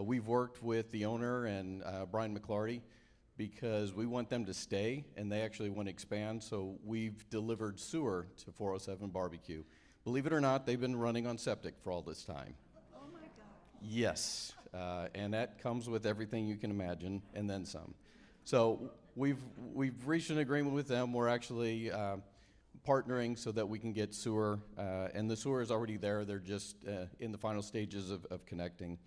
We've worked with the owner and Brian McClarty because we want them to stay, and they actually want to expand, so we've delivered sewer to 407 Barbecue. Believe it or not, they've been running on septic for all this time. Oh, my God. Yes, and that comes with everything you can imagine, and then some. So we've reached an agreement with them. We're actually partnering so that we can get sewer, and the sewer is already there. They're just in the final stages of connecting.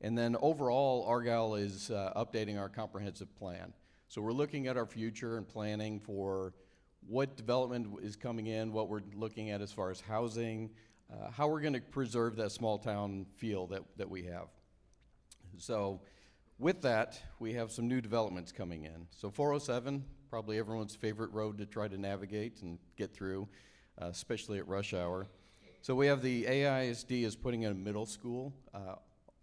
And then overall, Argyle is updating our comprehensive plan. So we're looking at our future and planning for what development is coming in, what we're looking at as far as housing, how we're going to preserve that small town feel that we have. So with that, we have some new developments coming in. So 407, probably everyone's favorite road to try to navigate and get through, especially at rush hour. So we have the AISD is putting in a middle school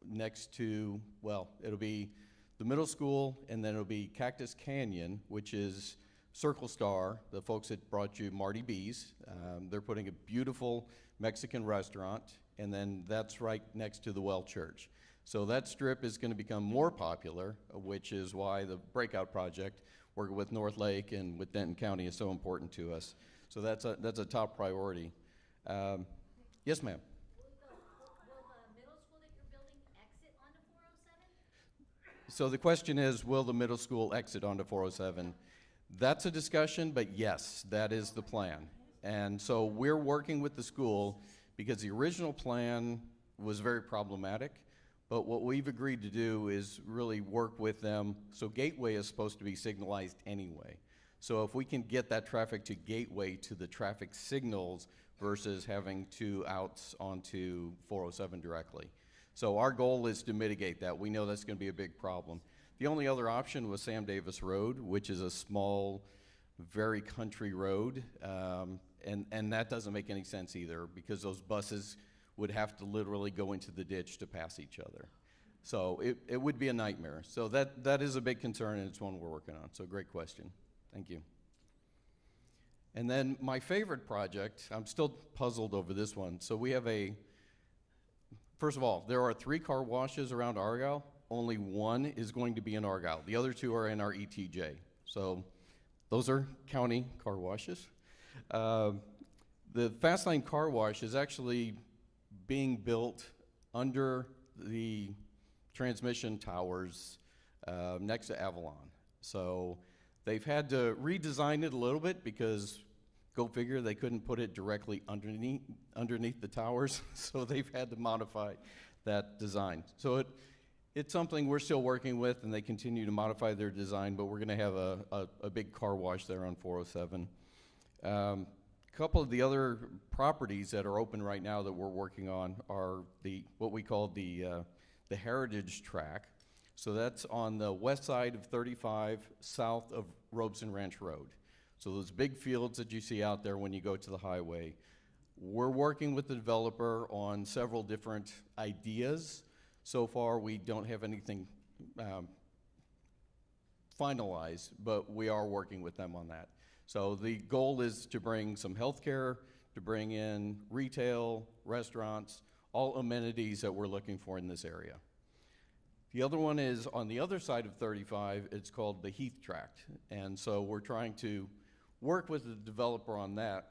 next to, well, it'll be the middle school, and then it'll be Cactus Canyon, which is Circle Star, the folks that brought you Marty B's. They're putting a beautiful Mexican restaurant, and then that's right next to the Well Church. So that strip is going to become more popular, which is why the Breakout Project, working with North Lake and with Denton County, is so important to us. So that's a top priority. Yes, ma'am. So the question is, will the middle school exit onto 407? That's a discussion, but yes, that is the plan. And so we're working with the school because the original plan was very problematic, But what we've agreed to do is really work with them. So Gateway is supposed to be signalized anyway. So if we can get that traffic to Gateway to the traffic signals versus having two outs onto 407 directly. So our goal is to mitigate that. We know that's going to be a big problem. The only other option was Sam Davis Road, which is a small, very country road, and that doesn't make any sense either because those buses would have to literally go into the ditch to pass each other. So it would be a nightmare. So that is a big concern, and it's one we're working on. So great question. Thank you. And then my favorite project, I'm still puzzled over this one. So we have first of all, there are 3 car washes around Argyle. Only one is going to be in Argyle. The other 2 are in our ETJ. So those are county car washes. The Fast Lane car wash is actually being built under the transmission towers next to Avalon. So they've had to redesign it a little bit because, go figure, they couldn't put it directly underneath the towers, so they've had to modify that design. So it's something we're still working with, and they continue to modify their design, but we're going to have a big car wash there on 407. A couple of the other properties that are open right now that we're working on are what we call the Heritage Track. So that's on the west side of 35, south of Robson Ranch Road. So those big fields that you see out there when you go to the highway, we're working with the developer on several different ideas. So far, we don't have anything finalized, but we are working with them on that. So the goal is to bring some healthcare, to bring in retail, restaurants, all amenities that we're looking for in this area. The other one is on the other side of 35. It's called the Heath Tract. And so we're trying to work with the developer on that.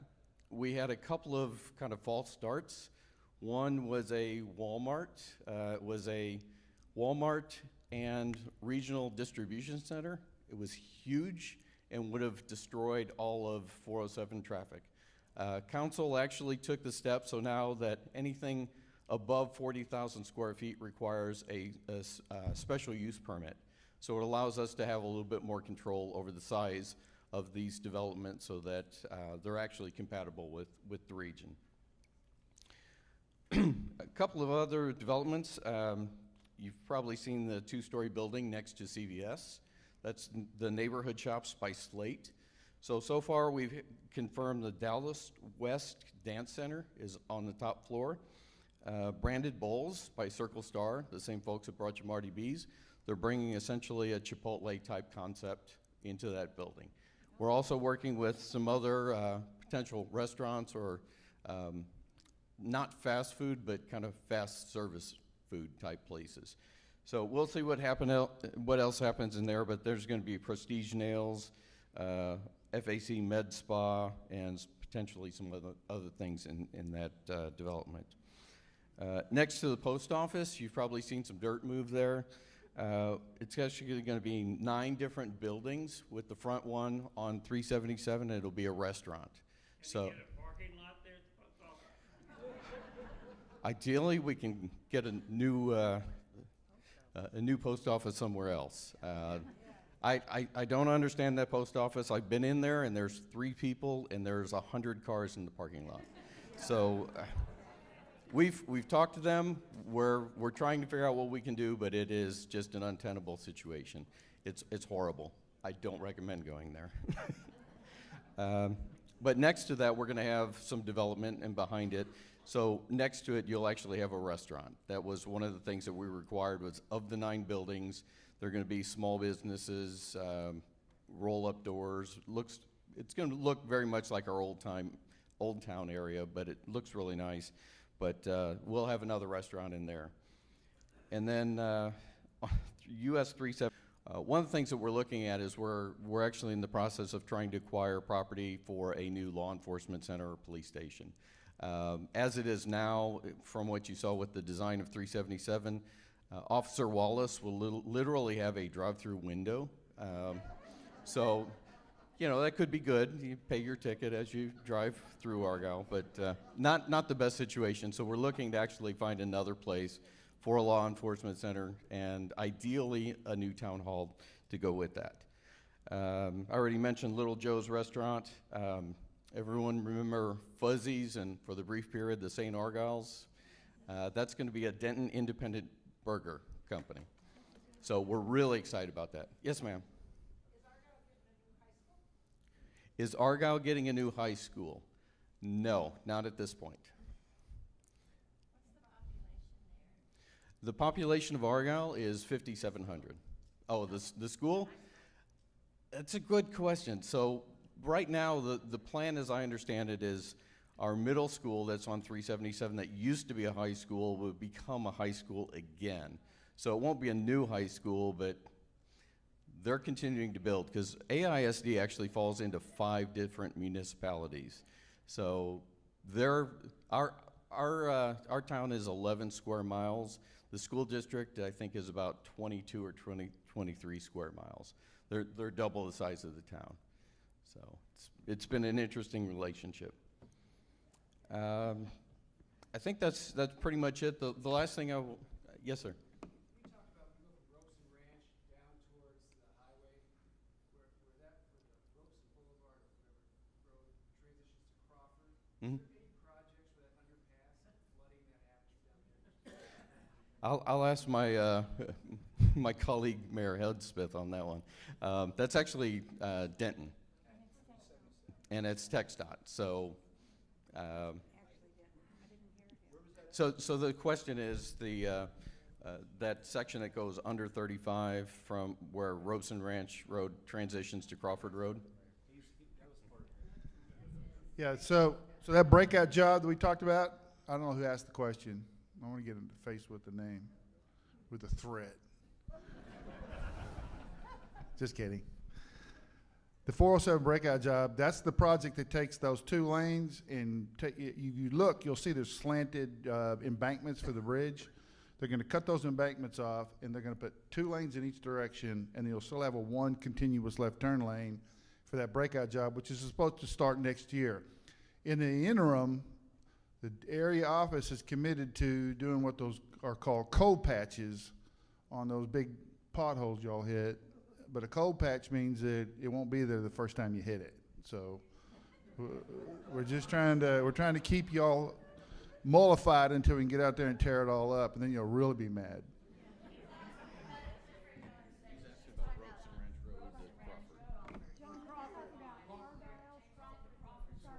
We had a couple of kind of false starts. One was a Walmart. It was a Walmart and regional distribution center. It was huge and would have destroyed all of 407 traffic. Council actually took the step, so now that anything above 40,000 square feet requires a special use permit. So it allows us to have a little bit more control over the size of these developments so that they're actually compatible with the region. A couple of other developments. You've probably seen the 2-story building next to CVS. That's the Neighborhood Shops by Slate. So far we've confirmed the Dallas West Dance Center is on the top floor. Branded Bowls by Circle Star, the same folks that brought you Marty B's. They're bringing essentially a Chipotle type concept into that building. We're also working with some other potential restaurants or not fast food, but kind of fast service food type places. So we'll see what else happens in there, but there's going to be Prestige Nails, FAC Med Spa, and potentially some other things in that development. Next to the post office, you've probably seen some dirt move there. It's actually going to be 9 different buildings, with the front one on 377. It'll be a restaurant. Can we get a parking lot there at the post office? Ideally, we can get a new post office somewhere else. I don't understand that post office. I've been in there, and there's 3 people, and there's 100 cars in the parking lot. So we've talked to them. We're trying to figure out what we can do, but it is just an untenable situation. It's horrible. I don't recommend going there. But next to that, we're going to have some development, and behind it, so next to it, you'll actually have a restaurant. That was one of the things that we required was of the 9 buildings, they're going to be small businesses, roll-up doors. It's going to look very much like our old town area, but it looks really nice. But we'll have another restaurant in there. And then US 37. One of the things that we're looking at is we're actually in the process of trying to acquire property for a new law enforcement center or police station. As it is now, from what you saw with the design of 377, Officer Wallace will literally have a drive-through window. So, that could be good. You pay your ticket as you drive through Argyle, but not the best situation. So we're looking to actually find another place for a law enforcement center, and ideally a new town hall to go with that. I already mentioned Little Joe's Restaurant. Everyone remember Fuzzies and, for the brief period, the St. Argyles? That's going to be a Denton independent burger company. So we're really excited about that. Yes, ma'am. Is Argyle getting a new high school? No, not at this point. The population of Argyle is 5,700. Oh, the school? That's a good question. So right now, the plan, as I understand it, is our middle school that's on 377 that used to be a high school will become a high school again. So it won't be a new high school, but they're continuing to build, because AISD actually falls into 5 different municipalities. So our town is 11 square miles. The school district, I think, is about 22 or 23 square miles. They're double the size of the town. So it's been an interesting relationship. I think that's pretty much it. The last thing yes, sir. You talked about we go from Robson Ranch down towards the highway, where the Robson Boulevard or whatever road transitions to Crawford. Mm-hmm. Is there any projects for that underpass and flooding that happens down there? I'll ask my my colleague Mayor Hudspeth on that one. That's actually Denton, and it's TxDOT. So, so the question is that section that goes under 35 from where Robson Ranch Road transitions to Crawford Road. Yeah, so that breakout job that we talked about, I don't know who asked the question. I want to get him faced with the name, with the threat. Just kidding. The 407 breakout job, that's the project that takes those 2 lanes and you look, you'll see there's slanted embankments for the bridge. They're going to cut those embankments off, and they're going to put 2 lanes in each direction, and you'll still have a 1 continuous left turn lane for that breakout job, which is supposed to start next year. In the interim, the area office is committed to doing what those are called cold patches on those big potholes y'all hit. But a cold patch means that it won't be there the first time you hit it. So we're just trying to keep y'all mollified until we can get out there and tear it all up, and then you'll really be mad.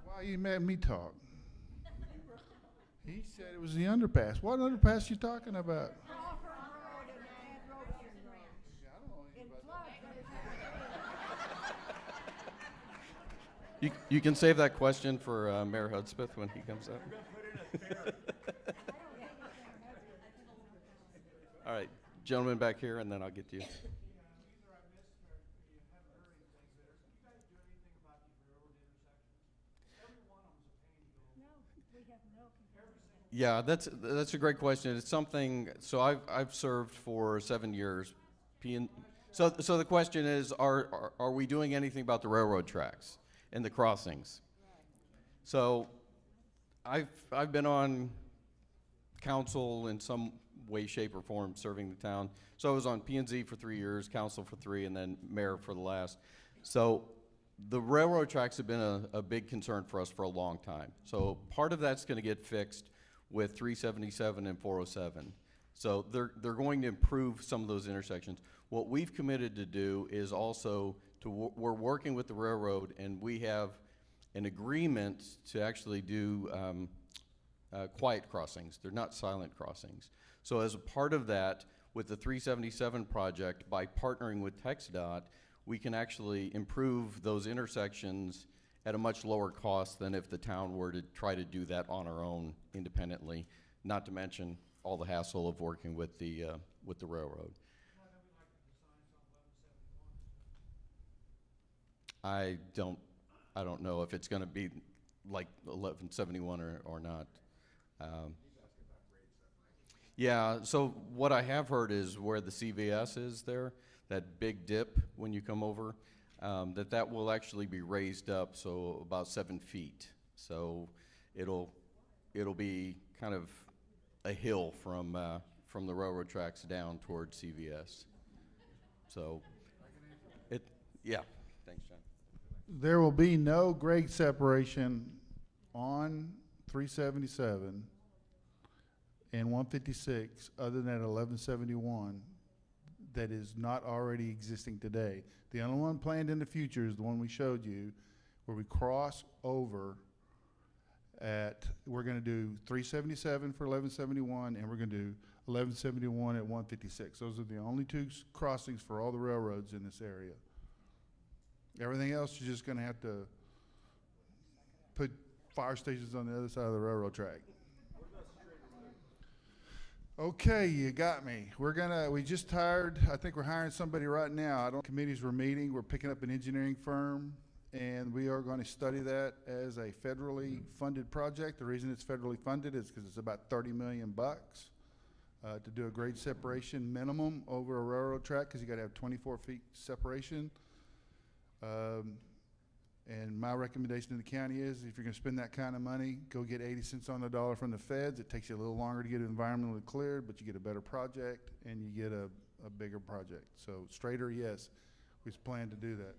Why are you mad at me talk? He said it was the underpass. What underpass you talking about? You can save that question for Mayor Hudspeth when he comes up. All right, gentlemen back here, and then I'll get to you. Yeah, that's a great question. It's something. So I've served for 7 years. So the question is, are we doing anything about the railroad tracks and the crossings? So I've been on council in some way, shape, or form serving the town. So I was on P&Z for 3 years, council for 3, and then mayor for the last. So the railroad tracks have been a big concern for us for a long time. So part of that's going to get fixed with 377 and 407. So they're going to improve some of those intersections. What we've committed to do is also we're working with the railroad, and we have an agreement to actually do quiet crossings. They're not silent crossings. So as a part of that, with the 377 project, by partnering with TxDOT, we can actually improve those intersections at a much lower cost than if the town were to try to do that on our own independently, not to mention all the hassle of working with the railroad. I don't know if it's going to be like 1171 or not. Yeah, so what I have heard is where the CVS is there, that big dip when you come over, that will actually be raised up, so about 7 feet. So it'll be kind of a hill from from the railroad tracks down towards CVS. So, yeah, thanks, John. There will be no grade separation on 377 and 156 other than 1171 that is not already existing today. The only one planned in the future is the one we showed you, where we cross over at, we're gonna do 377 for 1171, and we're gonna do 1171 at 156. Those are the only two crossings for all the railroads in this area. Everything else, you're just gonna have to put fire stations on the other side of the railroad track. Okay, you got me. We just hired, I think we're hiring somebody right now. Committees were meeting, we're picking up an engineering firm, and we are gonna study that as a federally funded project. The reason it's federally funded is because it's about 30 million bucks to do a grade separation minimum over a railroad track, because you gotta have 24 feet separation. And my recommendation to the county is, if you're gonna spend that kind of money, go get 80 cents on the dollar from the feds. It takes you a little longer to get it environmentally cleared, but you get a better project and you get a bigger project. So straighter, yes, we plan to do that.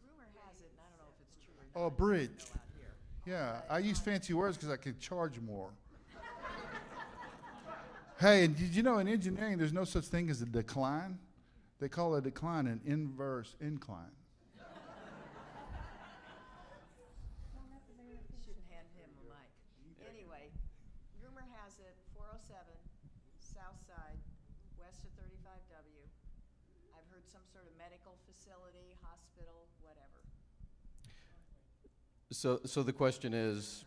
Rumor has it, and I don't know if it's true or not. Oh, a bridge. Out here. Yeah, I use fancy words because I can charge more. Hey, and did you know in engineering there's no such thing as a decline? They call a decline an inverse incline. Shouldn't hand him a mic. Anyway, rumor has it, 407, south side, west of 35W. I've heard some sort of medical facility, hospital, whatever. So the question is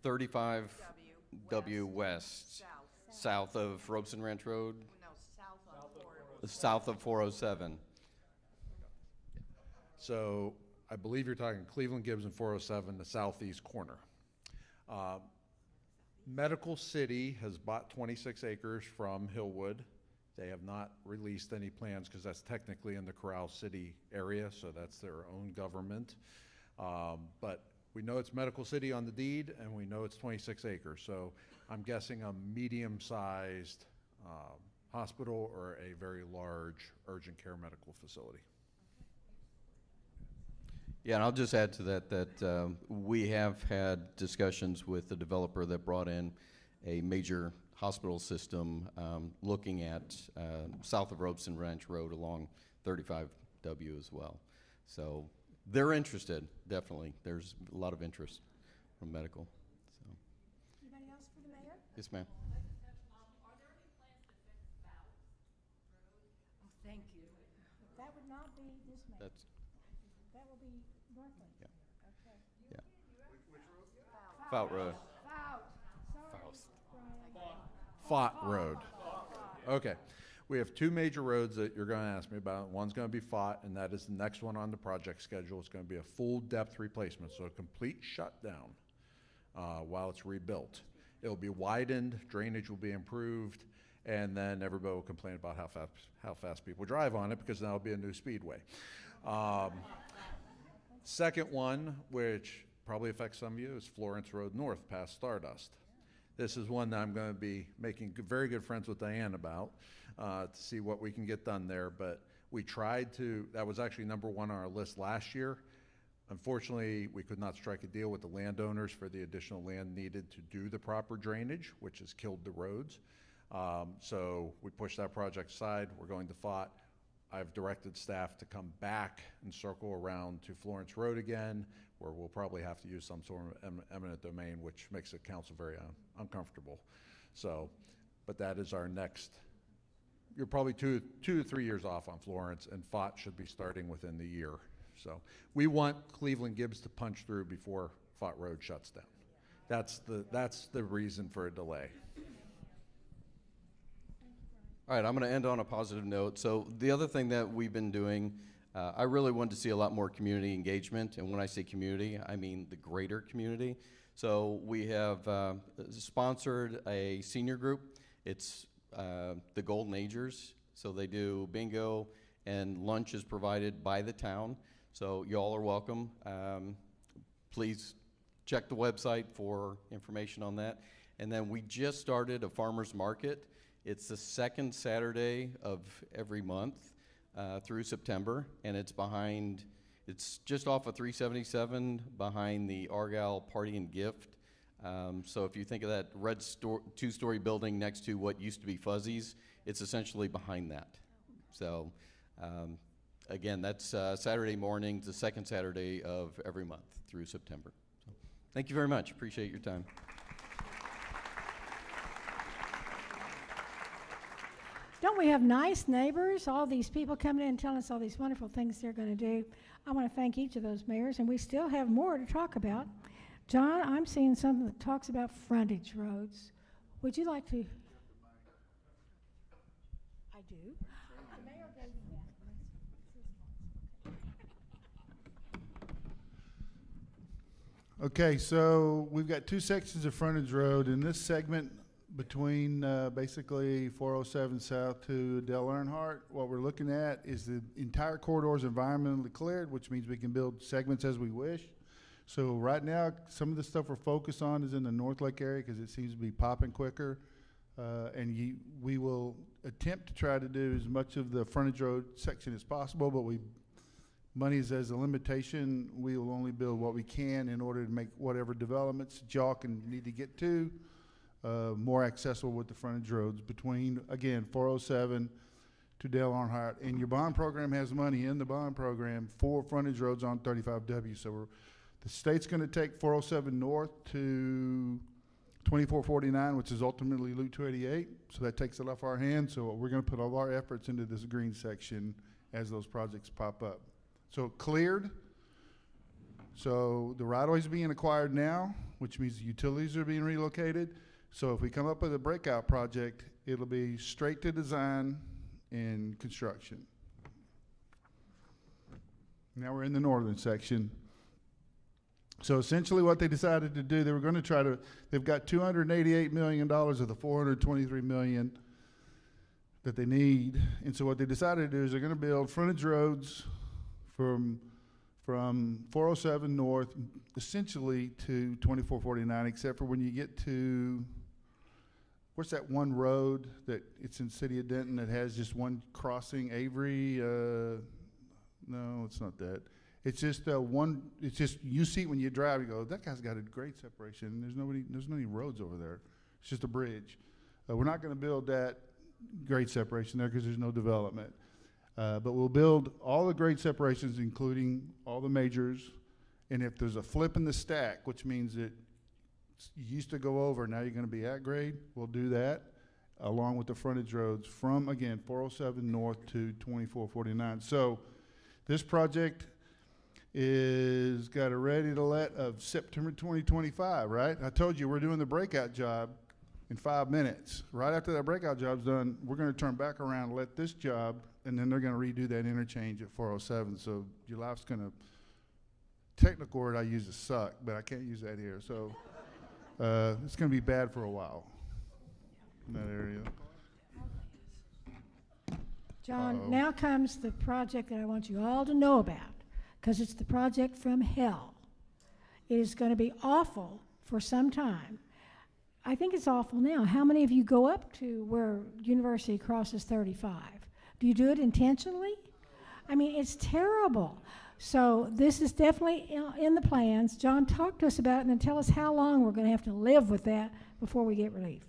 35W west, south of Robson Ranch Road, No, south on 407. south of 407. So I believe you're talking Cleveland Gibbs and 407, the southeast corner. Medical City has bought 26 acres from Hillwood. They have not released any plans because that's technically in the Corral City area, so that's their own government. But we know it's Medical City on the deed, and we know it's 26 acres. So I'm guessing a medium-sized hospital or a very large urgent care medical facility. Yeah, and I'll just add to that we have had discussions with the developer that brought in a major hospital system looking at south of Robson Ranch Road along 35W as well. So they're interested, definitely. There's a lot of interest from medical. So. Anybody else for the mayor? Yes, ma'am. Are there any plans to fix South Road? Oh, thank you. That would not be this mayor. That's That will be Northland. Yeah. Okay. yeah. Fout Road. Fout. Sorry, Brian. Fott Road. Okay. We have two major roads that you're going to ask me about. One's going to be Fott, and that is the next one on the project schedule. It's going to be a full depth replacement, so a complete shutdown while it's rebuilt. It'll be widened, drainage will be improved, and then everybody will complain about how fast people drive on it, because that'll be a new speedway. Second one, which probably affects some of you, is Florence Road North past Stardust. This is one that I'm going to be making very good friends with Diane about to see what we can get done there. But we tried to, that was actually number one on our list last year. Unfortunately, we could not strike a deal with the landowners for the additional land needed to do the proper drainage, which has killed the roads. So we pushed that project aside. We're going to Fott. I've directed staff to come back and circle around to Florence Road again, where we'll probably have to use some sort of eminent domain, which makes the council very uncomfortable. So, but that is our next, you're probably two to 3 years off on Florence, and Fott should be starting within the year. So we want Cleveland Gibbs to punch through before Fott Road shuts down. That's the reason for a delay. All right, I'm going to end on a positive note. So the other thing that we've been doing, I really wanted to see a lot more community engagement. And when I say community, I mean the greater community. So we have sponsored a senior group. It's the Golden Agers. So they do bingo, and lunch is provided by the town. So y'all are welcome. Please check the website for information on that. And then we just started a farmer's market. It's the second Saturday of every month through September, and it's just off of 377 behind the Argyle Party and Gift. So if you think of that red two-story building next to what used to be Fuzzy's, it's essentially behind that. So again, that's Saturday mornings, the second Saturday of every month through September. So, thank you very much. Appreciate your time. Don't we have nice neighbors? All these people coming in and telling us all these wonderful things they're going to do. I want to thank each of those mayors, and we still have more to talk about. John, I'm seeing something that talks about frontage roads. Would you like to? I do. The mayor gave me that. Okay, so we've got two sections of frontage road. In this segment between basically 407 South to Del Earnhardt, what we're looking at is the entire corridor is environmentally cleared, which means we can build segments as we wish. So right now, some of the stuff we're focused on is in the North Lake area because it seems to be popping quicker. We will attempt to try to do as much of the frontage road section as possible, but money is as a limitation. We will only build what we can in order to make whatever developments y'all can need to get to more accessible with the frontage roads between, again, 407 to Dale Earnhardt. And your bond program has money in the bond program for frontage roads on 35W. So the state's going to take 407 north to 2449, which is ultimately Loop 288. So that takes it off our hands. So we're going to put all our efforts into this green section as those projects pop up. So cleared. So the right-of-way is being acquired now, which means the utilities are being relocated. So if we come up with a breakout project, it'll be straight to design and construction. Now we're in the northern section. So essentially what they decided to do, they were going to try to, they've got $288 million of the $423 million that they need. And so what they decided to do is they're going to build frontage roads from 407 north essentially to 2449, except for when you get to, what's that one road that it's in the city of Denton that has just one crossing, Avery? No, it's not that. It's just it's just, you see when you drive, you go, that guy's got a grade separation. There's no any roads over there. It's just a bridge. We're not going to build that grade separation there because there's no development. But we'll build all the grade separations, including all the majors. And if there's a flip in the stack, which means that you used to go over, now you're going to be at grade, we'll do that along with the frontage roads from, again, 407 north to 2449. So this project is got a ready to let of September 2025, right? I told you we're doing the breakout job in 5 minutes. Right after that breakout job's done, we're going to turn back around and let this job, and then they're going to redo that interchange at 407. So your life's going to, technical word I use is suck, but I can't use that here. So it's going to be bad for a while in that area. John, now comes the project that I want you all to know about, because it's the project from hell. It is going to be awful for some time. I think it's awful now. How many of you go up to where University crosses 35? Do you do it intentionally? I mean, it's terrible. So this is definitely in the plans. John, talk to us about it and then tell us how long we're going to have to live with that before we get relief.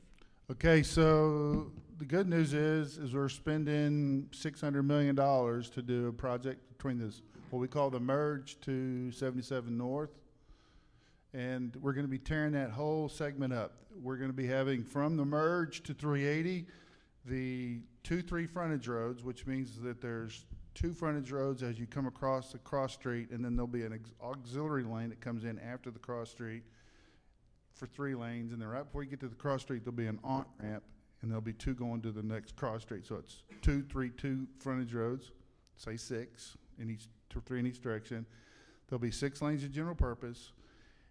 Okay, so the good news is we're spending $600 million to do a project between this, what we call the merge to 77 North. And we're going to be tearing that whole segment up. We're going to be having from the merge to 380, the 2-3 frontage roads, which means that there's 2 frontage roads as you come across the cross street, and then there'll be an auxiliary lane that comes in after the cross street for 3 lanes. And then right before you get to the cross street, there'll be an on-ramp, and there'll be 2 going to the next cross street. So it's 2, 3, 2 frontage roads, say 6 in each, 3 in each direction. There'll be 6 lanes of general purpose.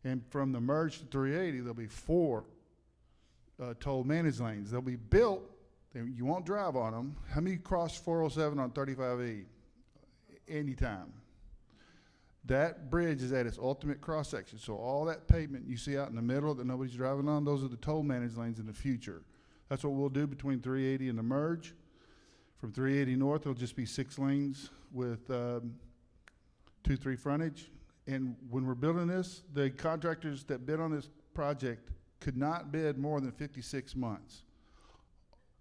And from the merge to 380, there'll be 4 toll managed lanes. They'll be built, you won't drive on them. How many cross 407 on 35E? Anytime. That bridge is at its ultimate cross-section. So all that pavement you see out in the middle that nobody's driving on, those are the toll managed lanes in the future. That's what we'll do between 380 and the merge. From 380 north, it'll just be 6 lanes with 2-3 frontage. And when we're building this, the contractors that bid on this project could not bid more than 56 months.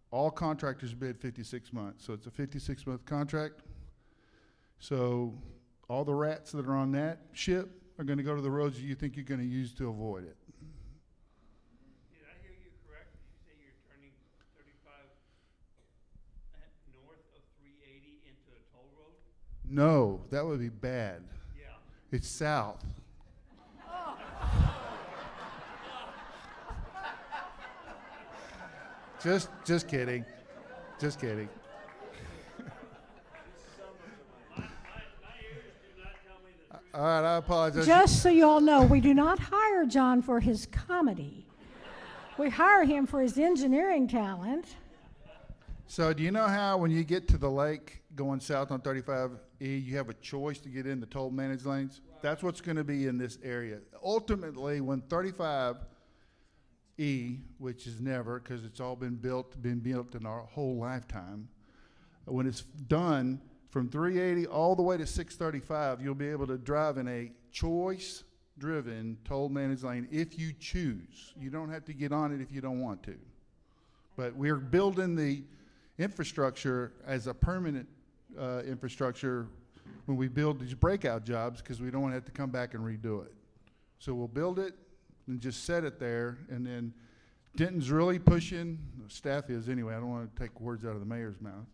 All contractors bid 56 months. So it's a 56-month contract. So all the rats that are on that ship are going to go to the roads that you think you're going to use to avoid it. Did I hear you correct? Did you say you're turning 35 north of 380 into a toll road? No, that would be bad. Yeah. It's south. Just kidding. Just kidding. All right, I apologize. Just so you all know, we do not hire John for his comedy. We hire him for his engineering talent. So do you know how when you get to the lake going south on 35E, you have a choice to get in the toll managed lanes? That's what's going to be in this area. Ultimately, when 35E, which is never, because it's all been built in our whole lifetime, when it's done, from 380 all the way to 635, you'll be able to drive in a choice-driven toll managed lane if you choose. You don't have to get on it if you don't want to. But we're building the infrastructure as a permanent infrastructure when we build these breakout jobs, because we don't want to have to come back and redo it. So we'll build it and just set it there, and then Denton's really pushing, staff is anyway, I don't want to take words out of the mayor's mouth.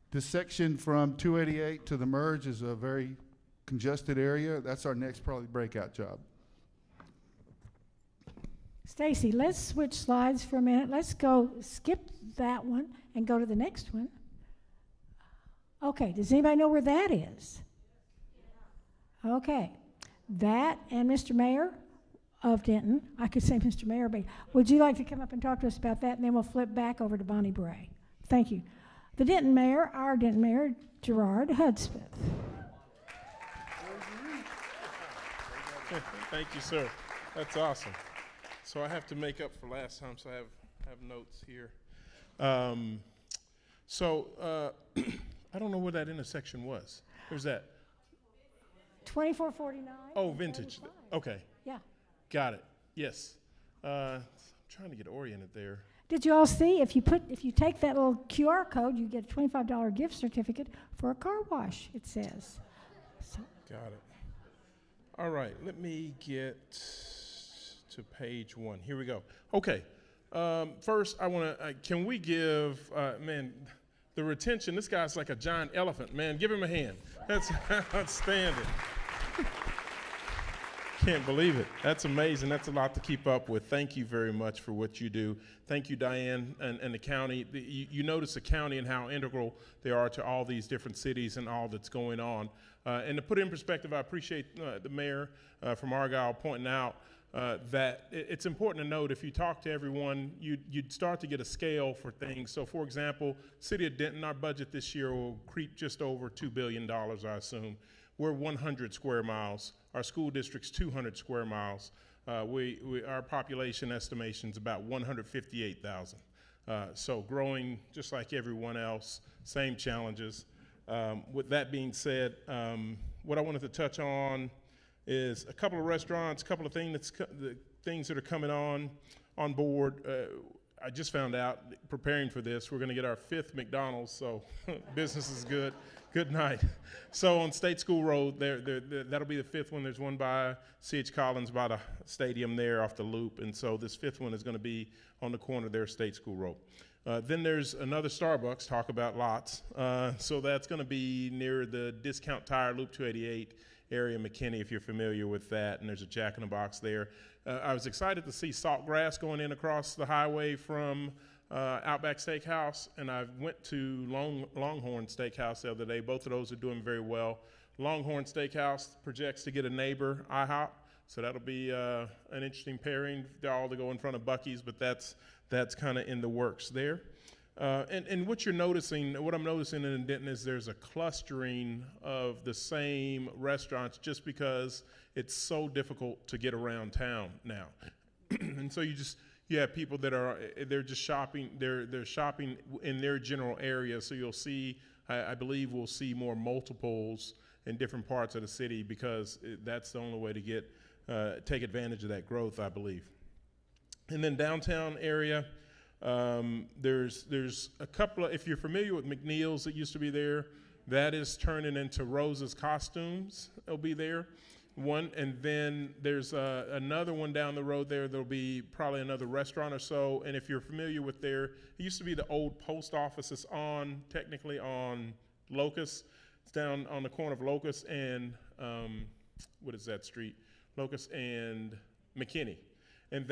This section from 288 to the merge is a very congested area. That's our next probably breakout job. Stacy, let's switch slides for a minute. Let's go skip that one and go to the next one. Okay, does anybody know where that is? Okay, that and Mr. Mayor of Denton, I could say Mr. Mayor, but would you like to come up and talk to us about that, and then we'll flip back over to Bonnie Bray. Thank you. The Denton Mayor, our Denton Mayor, Gerard Hudspeth. Thank you, sir. That's awesome. So I have to make up for last time, so I have notes here. I don't know where that intersection was. Where's that? 2449. Oh, Vintage. Okay. Yeah. Got it. Yes. I'm trying to get oriented there. Did you all see, if you take that little QR code, you get a $25 gift certificate for a car wash, it says. So. Got it. All right, let me get to page 1. Here we go. Okay. First, I want to, can we give, man, the retention, this guy's like a giant elephant. Man, give him a hand. That's outstanding. Can't believe it. That's amazing. That's a lot to keep up with. Thank you very much for what you do. Thank you, Diane, and the county. You notice the county and how integral they are to all these different cities and all that's going on. And to put it in perspective, I appreciate the mayor from Argyle pointing out that it's important to note, if you talk to everyone, you'd start to get a scale for things. So, for example, City of Denton, our budget this year will creep just over $2 billion, I assume. We're 100 square miles. Our school district's 200 square miles. Our population estimation is about 158,000. So growing just like everyone else, same challenges. With that being said, what I wanted to touch on is a couple of restaurants, a couple of things that are coming on board. I just found out, preparing for this, we're going to get our 5th McDonald's, so business is good. Good night. So on State School Road, that'll be the 5th one. There's one by C.H. Collins by the stadium there off the loop, and so this 5th one is going to be on the corner there, State School Road. Then there's another Starbucks, talk about lots. So that's going to be near the Discount Tire Loop 288 area, McKinney, if you're familiar with that, and there's a Jack in the Box there. I was excited to see Saltgrass going in across the highway from Outback Steakhouse, and I went to Longhorn Steakhouse the other day. Both of those are doing very well. Longhorn Steakhouse projects to get a neighbor, IHOP, so that'll be an interesting pairing. They're all to go in front of Buc-ee's, but that's kind of in the works there. And what you're noticing, what I'm noticing in Denton is there's a clustering of the same restaurants just because it's so difficult to get around town now. And so you have people that they're just shopping, they're shopping in their general area. So you'll see, I believe we'll see more multiples in different parts of the city because that's the only way to take advantage of that growth, I believe. And then downtown area, there's a couple of, if you're familiar with McNeil's that used to be there, that is turning into Rose's Costumes. It'll be there. One, and then there's another one down the road there. There'll be probably another restaurant or so. And if you're familiar with it used to be the old post office. It's technically on Locust. It's down on the corner of Locust and, what is that street? Locust and McKinney. And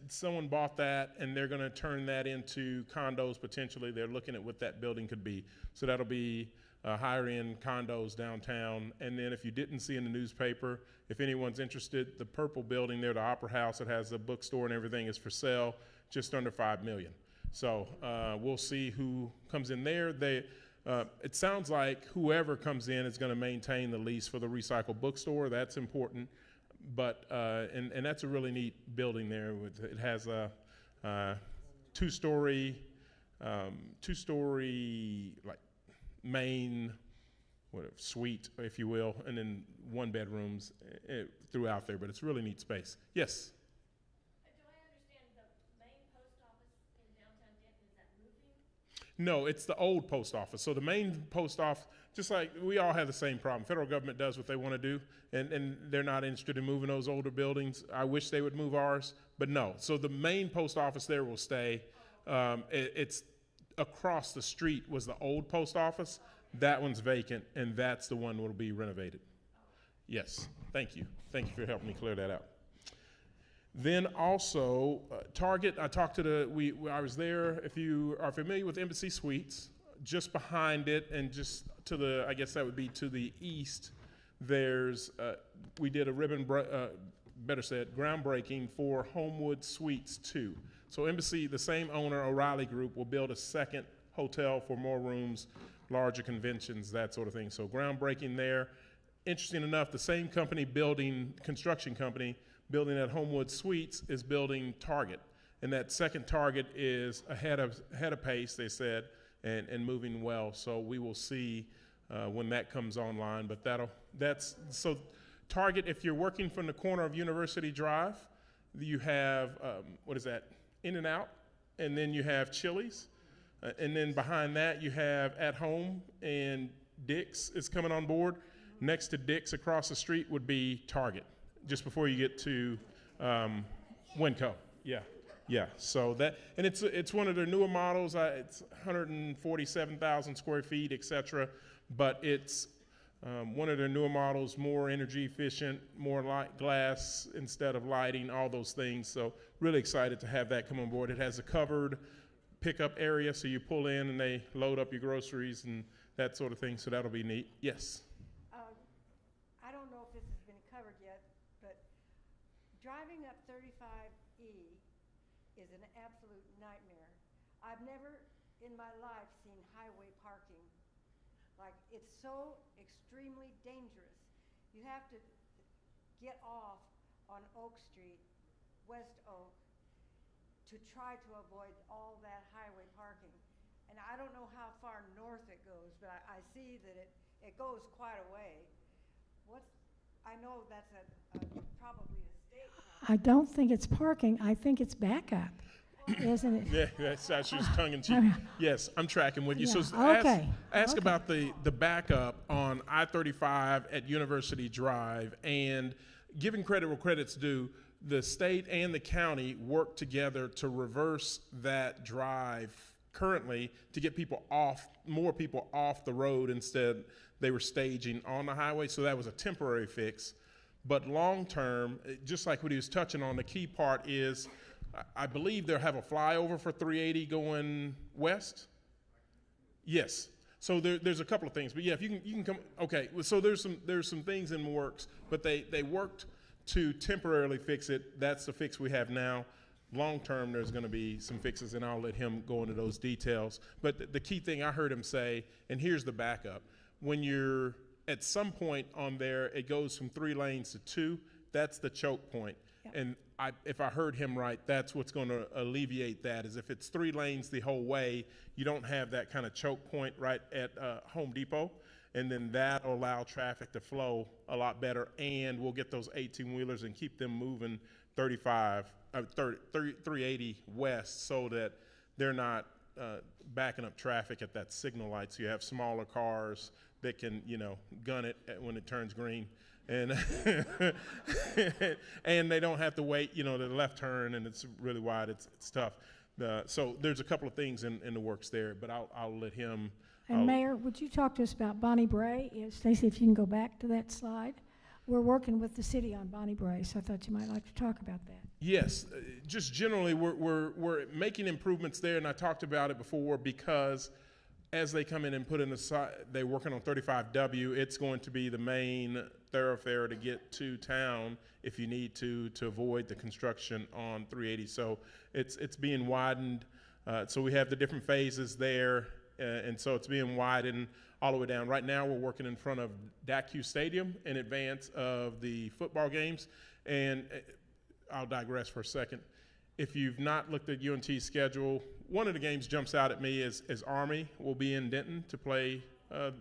someone bought that, and they're going to turn that into condos potentially. They're looking at what that building could be. So that'll be higher-end condos downtown. And then if you didn't see in the newspaper, if anyone's interested, the purple building there, the Opera House, it has a bookstore and everything, is for sale, just under $5 million. So we'll see who comes in there. It sounds like whoever comes in is going to maintain the lease for the recycled bookstore. That's important. But and that's a really neat building there. It has a two-story like main suite, if you will, and then one bedrooms throughout there. But it's a really neat space. Yes. Do I understand the main post office in downtown Denton, is that moving? No, it's the old post office. So the main post office, just like we all have the same problem. Federal government does what they want to do, and they're not interested in moving those older buildings. I wish they would move ours, but no. So the main post office there will stay. It's across the street was the old post office. That one's vacant, and that's the one that will be renovated. Yes, thank you. Thank you for helping me clear that out. Then also, Target, I talked to I was there. If you are familiar with Embassy Suites, just behind it and just to the, I guess that would be to the east, we did a groundbreaking for Homewood Suites 2. So Embassy, the same owner, O'Reilly Group, will build a second hotel for more rooms, larger conventions, that sort of thing. So groundbreaking there. Interesting enough, the same construction company building at Homewood Suites is building Target. And that second Target is ahead of pace, they said, and moving well. So we will see when that comes online. But so Target, if you're working from the corner of University Drive, you have, In-N-Out, and then you have Chili's. And then behind that, you have At Home, and Dick's is coming on board. Next to Dick's across the street would be Target, just before you get to Winco. Yeah. So and it's one of their newer models. It's 147,000 square feet, etc. But it's one of their newer models, more energy efficient, more light glass instead of lighting, all those things. So really excited to have that come on board. It has a covered pickup area, so you pull in and they load up your groceries and that sort of thing. So that'll be neat. Yes. I don't know if this has been covered yet, but driving up 35E is an absolute nightmare. I've never in my life seen highway parking. Like, it's so extremely dangerous. You have to get off on Oak Street, West Oak, to try to avoid all that highway parking. And I don't know how far north it goes, but I see that it goes quite a way. I know that's probably a state problem. I don't think it's parking. I think it's backup, isn't it? Yeah, that's just tongue in cheek. Yes, I'm tracking with you. Yeah, So okay. ask about the backup on I-35 at University Drive, and giving credit where credit's due, the state and the county work together to reverse that drive currently to get more people off the road. Instead, they were staging on the highway, so that was a temporary fix. But long term, just like what he was touching on, the key part is, I believe they'll have a flyover for 380 going west. Yes. So there's a couple of things, but yeah, if you can come. Okay. So there's some things in the works, but they worked to temporarily fix it. That's the fix we have now. long-term, there's going to be some fixes, and I'll let him go into those details. But the key thing I heard him say, and here's the backup, when you're at some point on there, it goes from 3 lanes to 2. That's the choke point. Yep. And if I heard him right, that's what's going to alleviate that, is if it's 3 lanes the whole way, you don't have that kind of choke point right at Home Depot. And then that'll allow traffic to flow a lot better, and we'll get those 18-wheelers and keep them moving 380 west, so that they're not backing up traffic at that signal light. So you have smaller cars that can, gun it when it turns green, and and they don't have to wait, the left turn, and it's really wide. It's tough. So there's a couple of things in the works there, but I'll let him. And Mayor, would you talk to us about Bonnie Bray? Stacy, if you can go back to that slide. We're working with the city on Bonnie Bray, so I thought you might like to talk about that. Yes, just generally, we're making improvements there, and I talked about it before, because as they come in and put in they're working on 35W, it's going to be the main thoroughfare to get to town if you need to avoid the construction on 380. So it's being widened. So we have the different phases there, and so it's being widened all the way down. Right now, we're working in front of DACU Stadium in advance of the football games, and I'll digress for a second. If you've not looked at UNT's schedule, one of the games jumps out at me is Army will be in Denton to play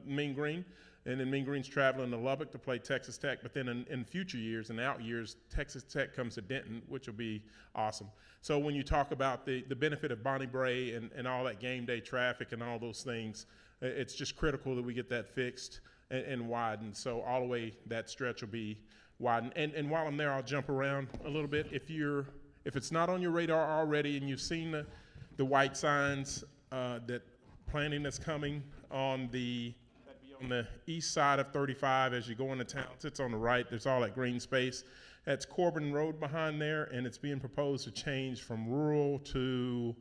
Mean Green, and then Mean Green's traveling to Lubbock to play Texas Tech. But then in future years and out years, Texas Tech comes to Denton, which will be awesome. So when you talk about the benefit of Bonnie Bray and all that game day traffic and all those things, it's just critical that we get that fixed and widened. So all the way that stretch will be widened. And while I'm there, I'll jump around a little bit. If it's not on your radar already and you've seen the white signs, that planning that's coming on the east side of 35 as you go into town, it's on the right, there's all that green space. That's Corbin Road behind there, and it's being proposed to change from rural to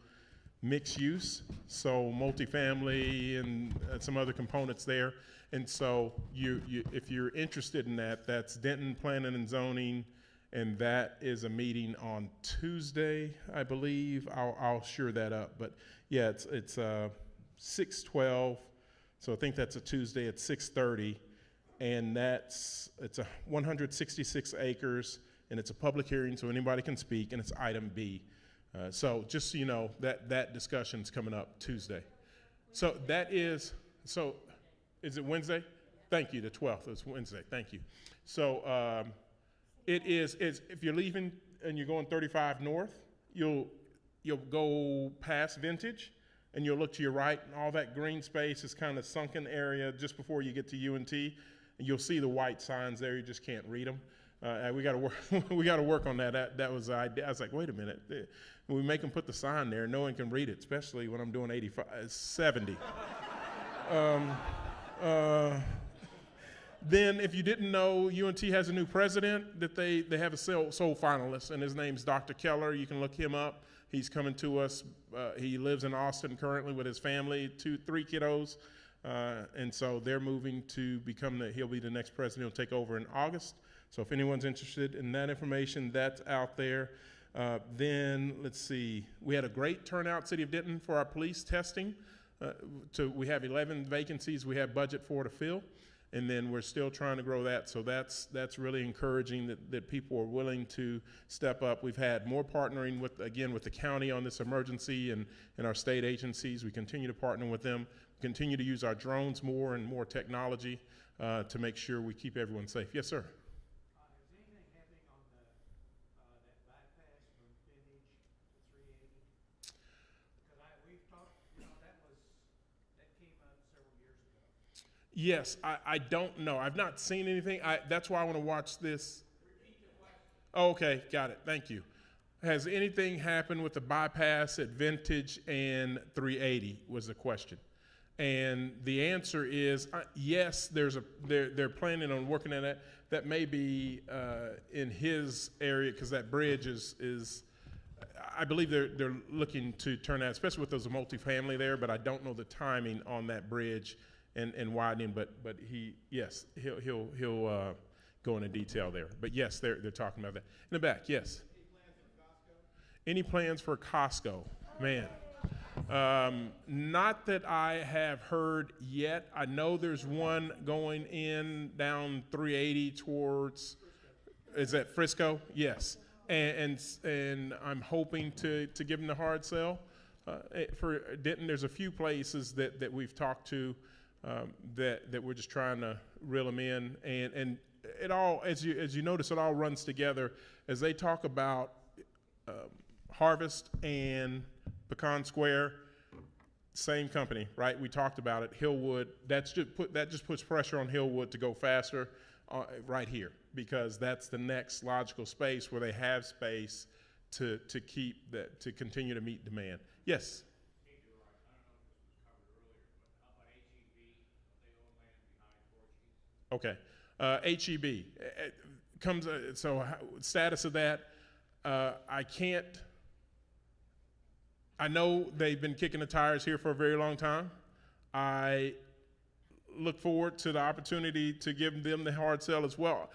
mixed use, so multifamily and some other components there. And so if you're interested in that, that's Denton Planning and Zoning, and that is a meeting on Tuesday, I believe. I'll sure that up, but yeah, it's 6/12, so I think that's a Tuesday at 6:30, and it's 166 acres, and it's a public hearing, so anybody can speak, and it's item B. So just so you know, that discussion's coming up Tuesday. So is it Wednesday? Thank you, the 12th is Wednesday, thank you. So it's if you're leaving and you're going 35 north, you'll go past Vintage, and you'll look to your right, and all that green space is kind of sunken area just before you get to UNT, and you'll see the white signs there, you just can't read them. We got to work. We got to work on that. That was the idea. I was like, wait a minute. We make them put the sign there. No one can read it, especially when I'm doing 70. Then, if you didn't know, UNT has a new president. That they have a sole finalist, and his name's Dr. Keller. You can look him up. He's coming to us. He lives in Austin currently with his family, 3 kiddos, and so they're moving to he'll be the next president. He'll take over in August. So if anyone's interested in that information, that's out there. Then let's see. We had a great turnout, City of Denton, for our police testing. We have 11 vacancies we have budget for to fill, and then we're still trying to grow that. So that's really encouraging that people are willing to step up. We've had more partnering with the county on this emergency and our state agencies. We continue to partner with them. We continue to use our drones more and more technology to make sure we keep everyone safe. Yes, sir. Is anything happening on that bypass from Vintage to 380? Because we've talked, that came up several years ago. Yes, I don't know. I've not seen anything. That's why I want to watch this. Repeat the question. Oh, okay, got it. Thank you. Has anything happened with the bypass at Vintage and 380 was the question. And the answer is yes, they're planning on working on that. That may be in his area, because that bridge is I believe they're looking to turn that, especially with those multifamily there, but I don't know the timing on that bridge and widening, but he'll go into detail there. But yes, they're talking about that. In the back, yes. Any plans for Costco? Man. Not that I have heard yet. I know there's one going in down 380 towards, is that Frisco? Yes. And I'm hoping to give them the hard sell. For Denton, there's a few places that we've talked to that we're just trying to reel them in. And it all, as you notice, it all runs together as they talk about Harvest and Pecan Square, same company, right? We talked about it. Hillwood, that just puts pressure on Hillwood to go faster right here, because that's the next logical space where they have space to continue to meet demand. Yes. Okay. HEB comes. Status of that. I know they've been kicking the tires here for a very long time. I look forward to the opportunity to give them the hard sell as well.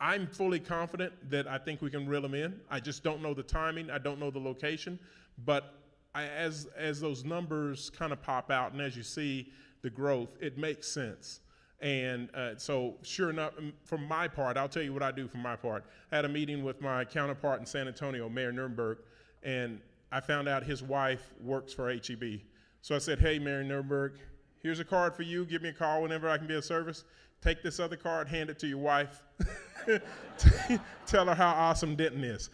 I'm fully confident that I think we can reel them in. I just don't know the timing. I don't know the location. But as those numbers kind of pop out and as you see the growth, it makes sense. And so sure enough, from my part, I'll tell you what I do from my part. I had a meeting with my counterpart in San Antonio, Mayor Nuremberg, and I found out his wife works for HEB. So I said, hey, Mayor Nuremberg, here's a card for you. Give me a call whenever I can be of service. Take this other card, hand it to your wife. Tell her how awesome Denton is.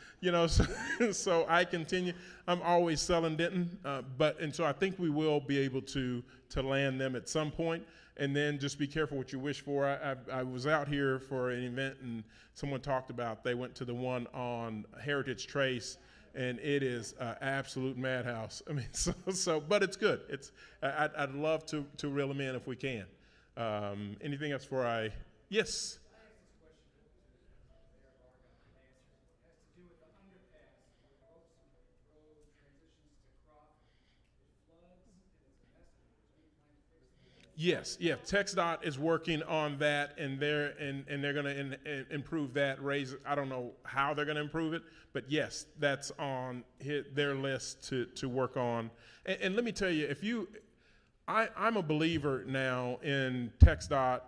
So I continue. I'm always selling Denton, and so I think we will be able to land them at some point. And then just be careful what you wish for. I was out here for an event, and someone talked about they went to the one on Heritage Trace, and it is an absolute madhouse. I mean, but it's good. I'd love to reel them in if we can. Anything else before I? Yes. Yes, yeah. TxDOT is working on that, and they're going to improve that. I don't know how they're going to improve it, but yes, that's on their list to work on. And let me tell you, I'm a believer now in TxDOT,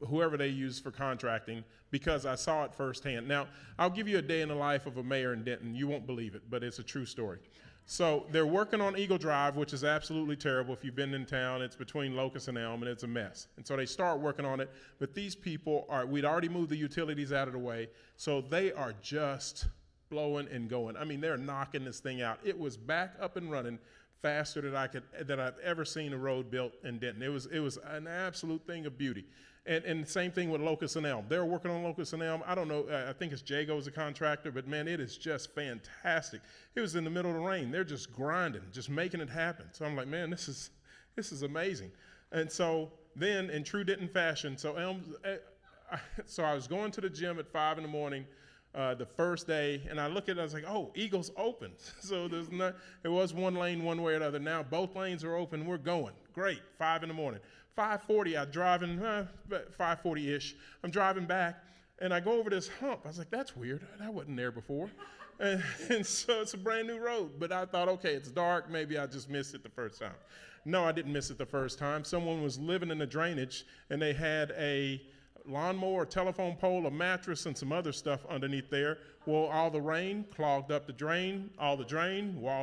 whoever they use for contracting, because I saw it firsthand. Now, I'll give you a day in the life of a mayor in Denton. You won't believe it, but it's a true story. So they're working on Eagle Drive, which is absolutely terrible. If you've been in town, it's between Locust and Elm, and it's a mess. And so they start working on it, but these people we'd already moved the utilities out of the way, so they are just blowing and going. I mean, they're knocking this thing out. It was back up and running faster than I've ever seen a road built in Denton. It was an absolute thing of beauty. And the same thing with Locust and Elm. They're working on Locust and Elm. I don't know, I think it's Jago's a contractor, but man, it is just fantastic. It was in the middle of the rain. They're just grinding, just making it happen. So I'm like, man, this is amazing. And so then in true Denton fashion, so I was going to the gym at 5 in the morning the first day, and I look at it, I was like, oh, Eagle's open. So it was one lane one way or the other. Now both lanes are open, we're going. Great, 5 in the morning. 5:40, I'm driving, 5:40-ish, I'm driving back, and I go over this hump. I was like, that's weird. That wasn't there before. And so it's a brand new road. But I thought, okay, it's dark. Maybe I just missed it the first time. No, I didn't miss it the first time. Someone was living in the drainage, and they had a lawnmower, a telephone pole, a mattress, and some other stuff underneath there. Well, all the rain clogged up the drain, all the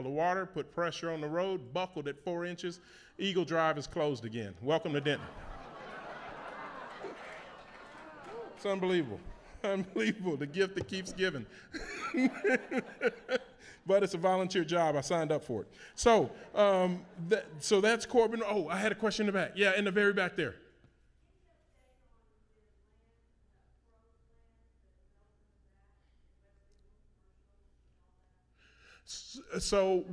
water, put pressure on the road, buckled at 4 inches. Eagle Drive is closed again. Welcome to Denton. It's unbelievable. Unbelievable, the gift that keeps giving. But it's a volunteer job. I signed up for it. So, so that's Corbin. Oh, I had a question in the back. Yeah, in the very back there. So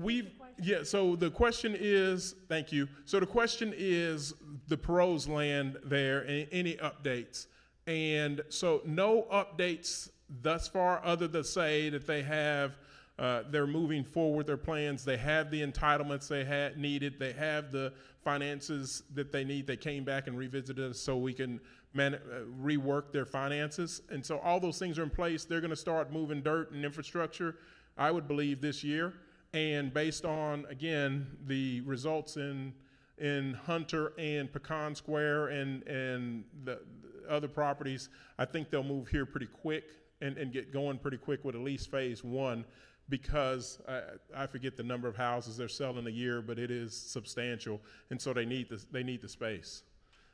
so the question is, thank you. So the question is the Perot's land there and any updates. And so no updates thus far other than say that they have, they're moving forward their plans. They have the entitlements they needed. They have the finances that they need. They came back and revisited us so we can rework their finances. And so all those things are in place. They're going to start moving dirt and infrastructure I would believe this year. And based on, again, the results in Hunter and Pecan Square and the other properties, I think they'll move here pretty quick and get going pretty quick with at least phase one, because I forget the number of houses they're selling a year, but it is substantial, and so they need the space.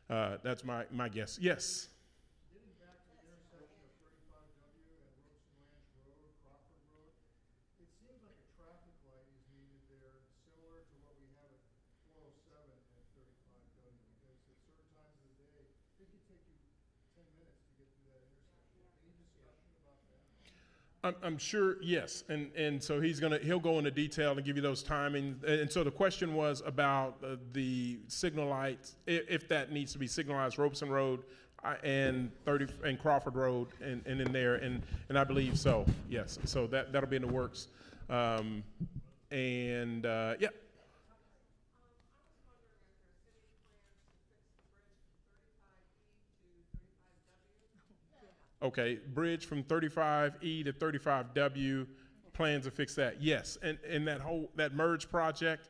That's my guess. Yes. Getting back to the intersection of 35W and Robson Ranch Road, Crawford Road, it seems like a traffic light is needed there, similar to what we have at 407 and 35W, because at certain times of the day, it could take you 10 minutes to get through that intersection. Any discussion about that? I'm sure, yes, and so he'll go into detail and give you those timings. And so the question was about the signal lights, if that needs to be signalized, Robson Road and Crawford Road and in there, and I believe so, yes. So that'll be in the works, yeah. Okay, bridge from 35E to 35W, plans to fix that. Yes, and that merge project,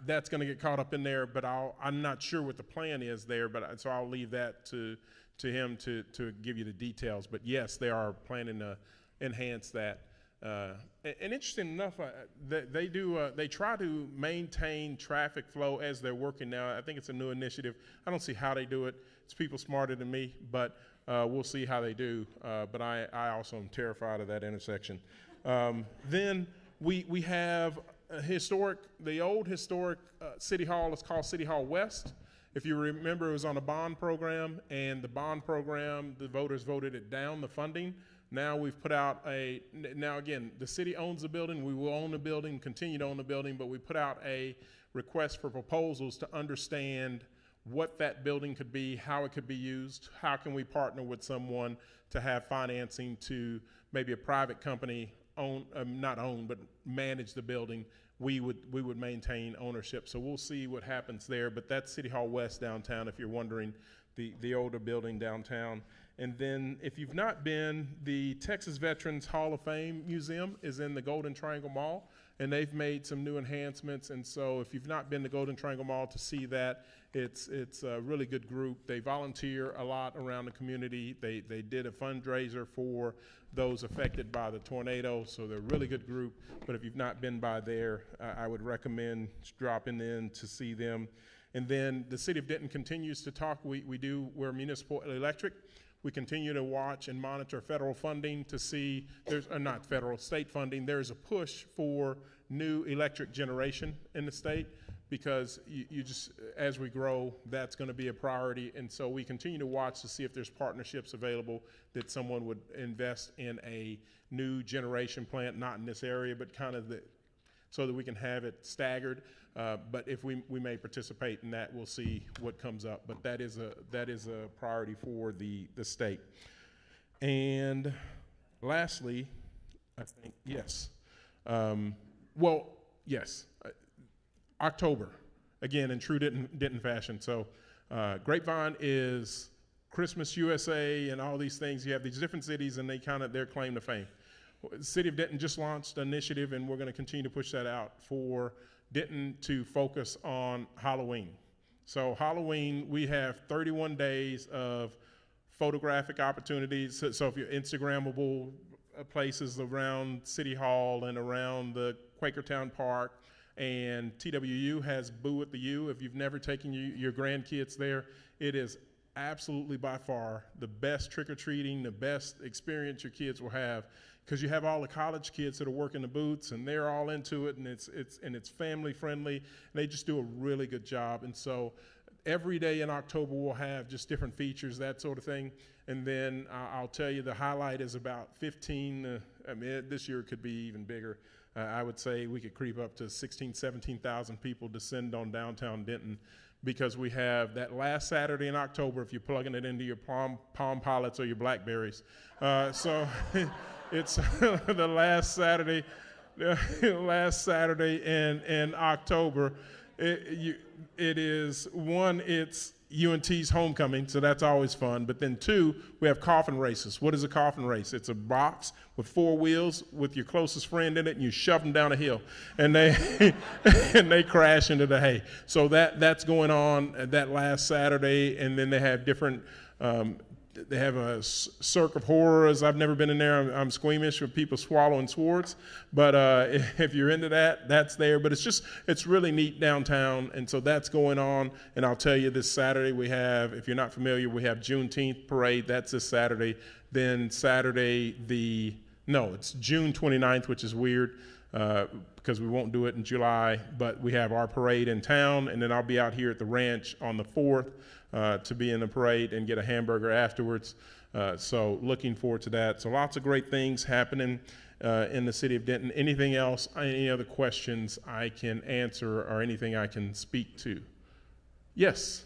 that's going to get caught up in there. But I'm not sure what the plan is there. But so I'll leave that to him to give you the details. But yes, they are planning to enhance that. And interesting enough, they try to maintain traffic flow as they're working now. I think it's a new initiative. I don't see how they do it. It's people smarter than me, but we'll see how they do. But I also am terrified of that intersection. Then we have the old historic City Hall is called City Hall West. If you remember, it was on a bond program, and the bond program, the voters voted it down, the funding. Now we've put out now again, the city owns the building, we will own the building, continue to own the building, but we put out a request for proposals to understand what that building could be, how it could be used, how can we partner with someone to have financing to maybe a private company but manage the building. We would maintain ownership. So we'll see what happens there, but that's City Hall West downtown, if you're wondering, the older building downtown. And then if you've not been, the Texas Veterans Hall of Fame Museum is in the Golden Triangle Mall, and they've made some new enhancements. And so if you've not been to Golden Triangle Mall to see that, it's a really good group. They volunteer a lot around the community. They did a fundraiser for those affected by the tornado, so they're a really good group. But if you've not been by there, I would recommend dropping in to see them. And then the city of Denton continues to talk. We're municipal electric. We continue to watch and monitor federal funding to see, not federal, state funding. There's a push for new electric generation in the state, because you just, as we grow, that's going to be a priority. And so we continue to watch to see if there's partnerships available that someone would invest in a new generation plant, not in this area, but kind of so that we can have it staggered. But if we may participate in that, we'll see what comes up. But that is a priority for the state. And lastly, I think, yes. Yes. October, again, in true Denton fashion. So Grapevine is Christmas USA and all these things. You have these different cities, and their claim to fame. The City of Denton just launched an initiative, and we're going to continue to push that out for Denton to focus on Halloween. So Halloween, we have 31 days of photographic opportunities. So if you're Instagrammable places around City Hall and around the Quakertown Park, and TWU has Boo at the U. If you've never taken your grandkids there, it is absolutely by far the best trick-or-treating, the best experience your kids will have, because you have all the college kids that are working the booths, and they're all into it, and it's family friendly, and they just do a really good job. And so every day in October we'll have just different features, that sort of thing. And then I'll tell you, the highlight is about 15, this year it could be even bigger. I would say we could creep up to 16,000, 17,000 people descend on downtown Denton, because we have that last Saturday in October, if you're plugging it into your Palm Pilots or your Blackberries. So it's the last Saturday in October. It is, one, it's UNT's homecoming, so that's always fun. But then two, we have coffin races. What is a coffin race? It's a box with 4 wheels with your closest friend in it, and you shove them down a hill, and they and they crash into the hay. So that's going on that last Saturday, and then they have different. They have a Cirque of Horrors. I've never been in there. I'm squeamish with people swallowing swords. But if you're into that, that's there. But it's really neat downtown. And so that's going on. And I'll tell you, this Saturday we have, if you're not familiar, we have Juneteenth parade. That's this Saturday. Then Saturday, it's June 29th, which is weird because we won't do it in July. But we have our parade in town. And then I'll be out here at the ranch on the 4th. To be in the parade and get a hamburger afterwards. So looking forward to that. So lots of great things happening in the city of Denton. Anything else, any other questions I can answer or anything I can speak to? Yes?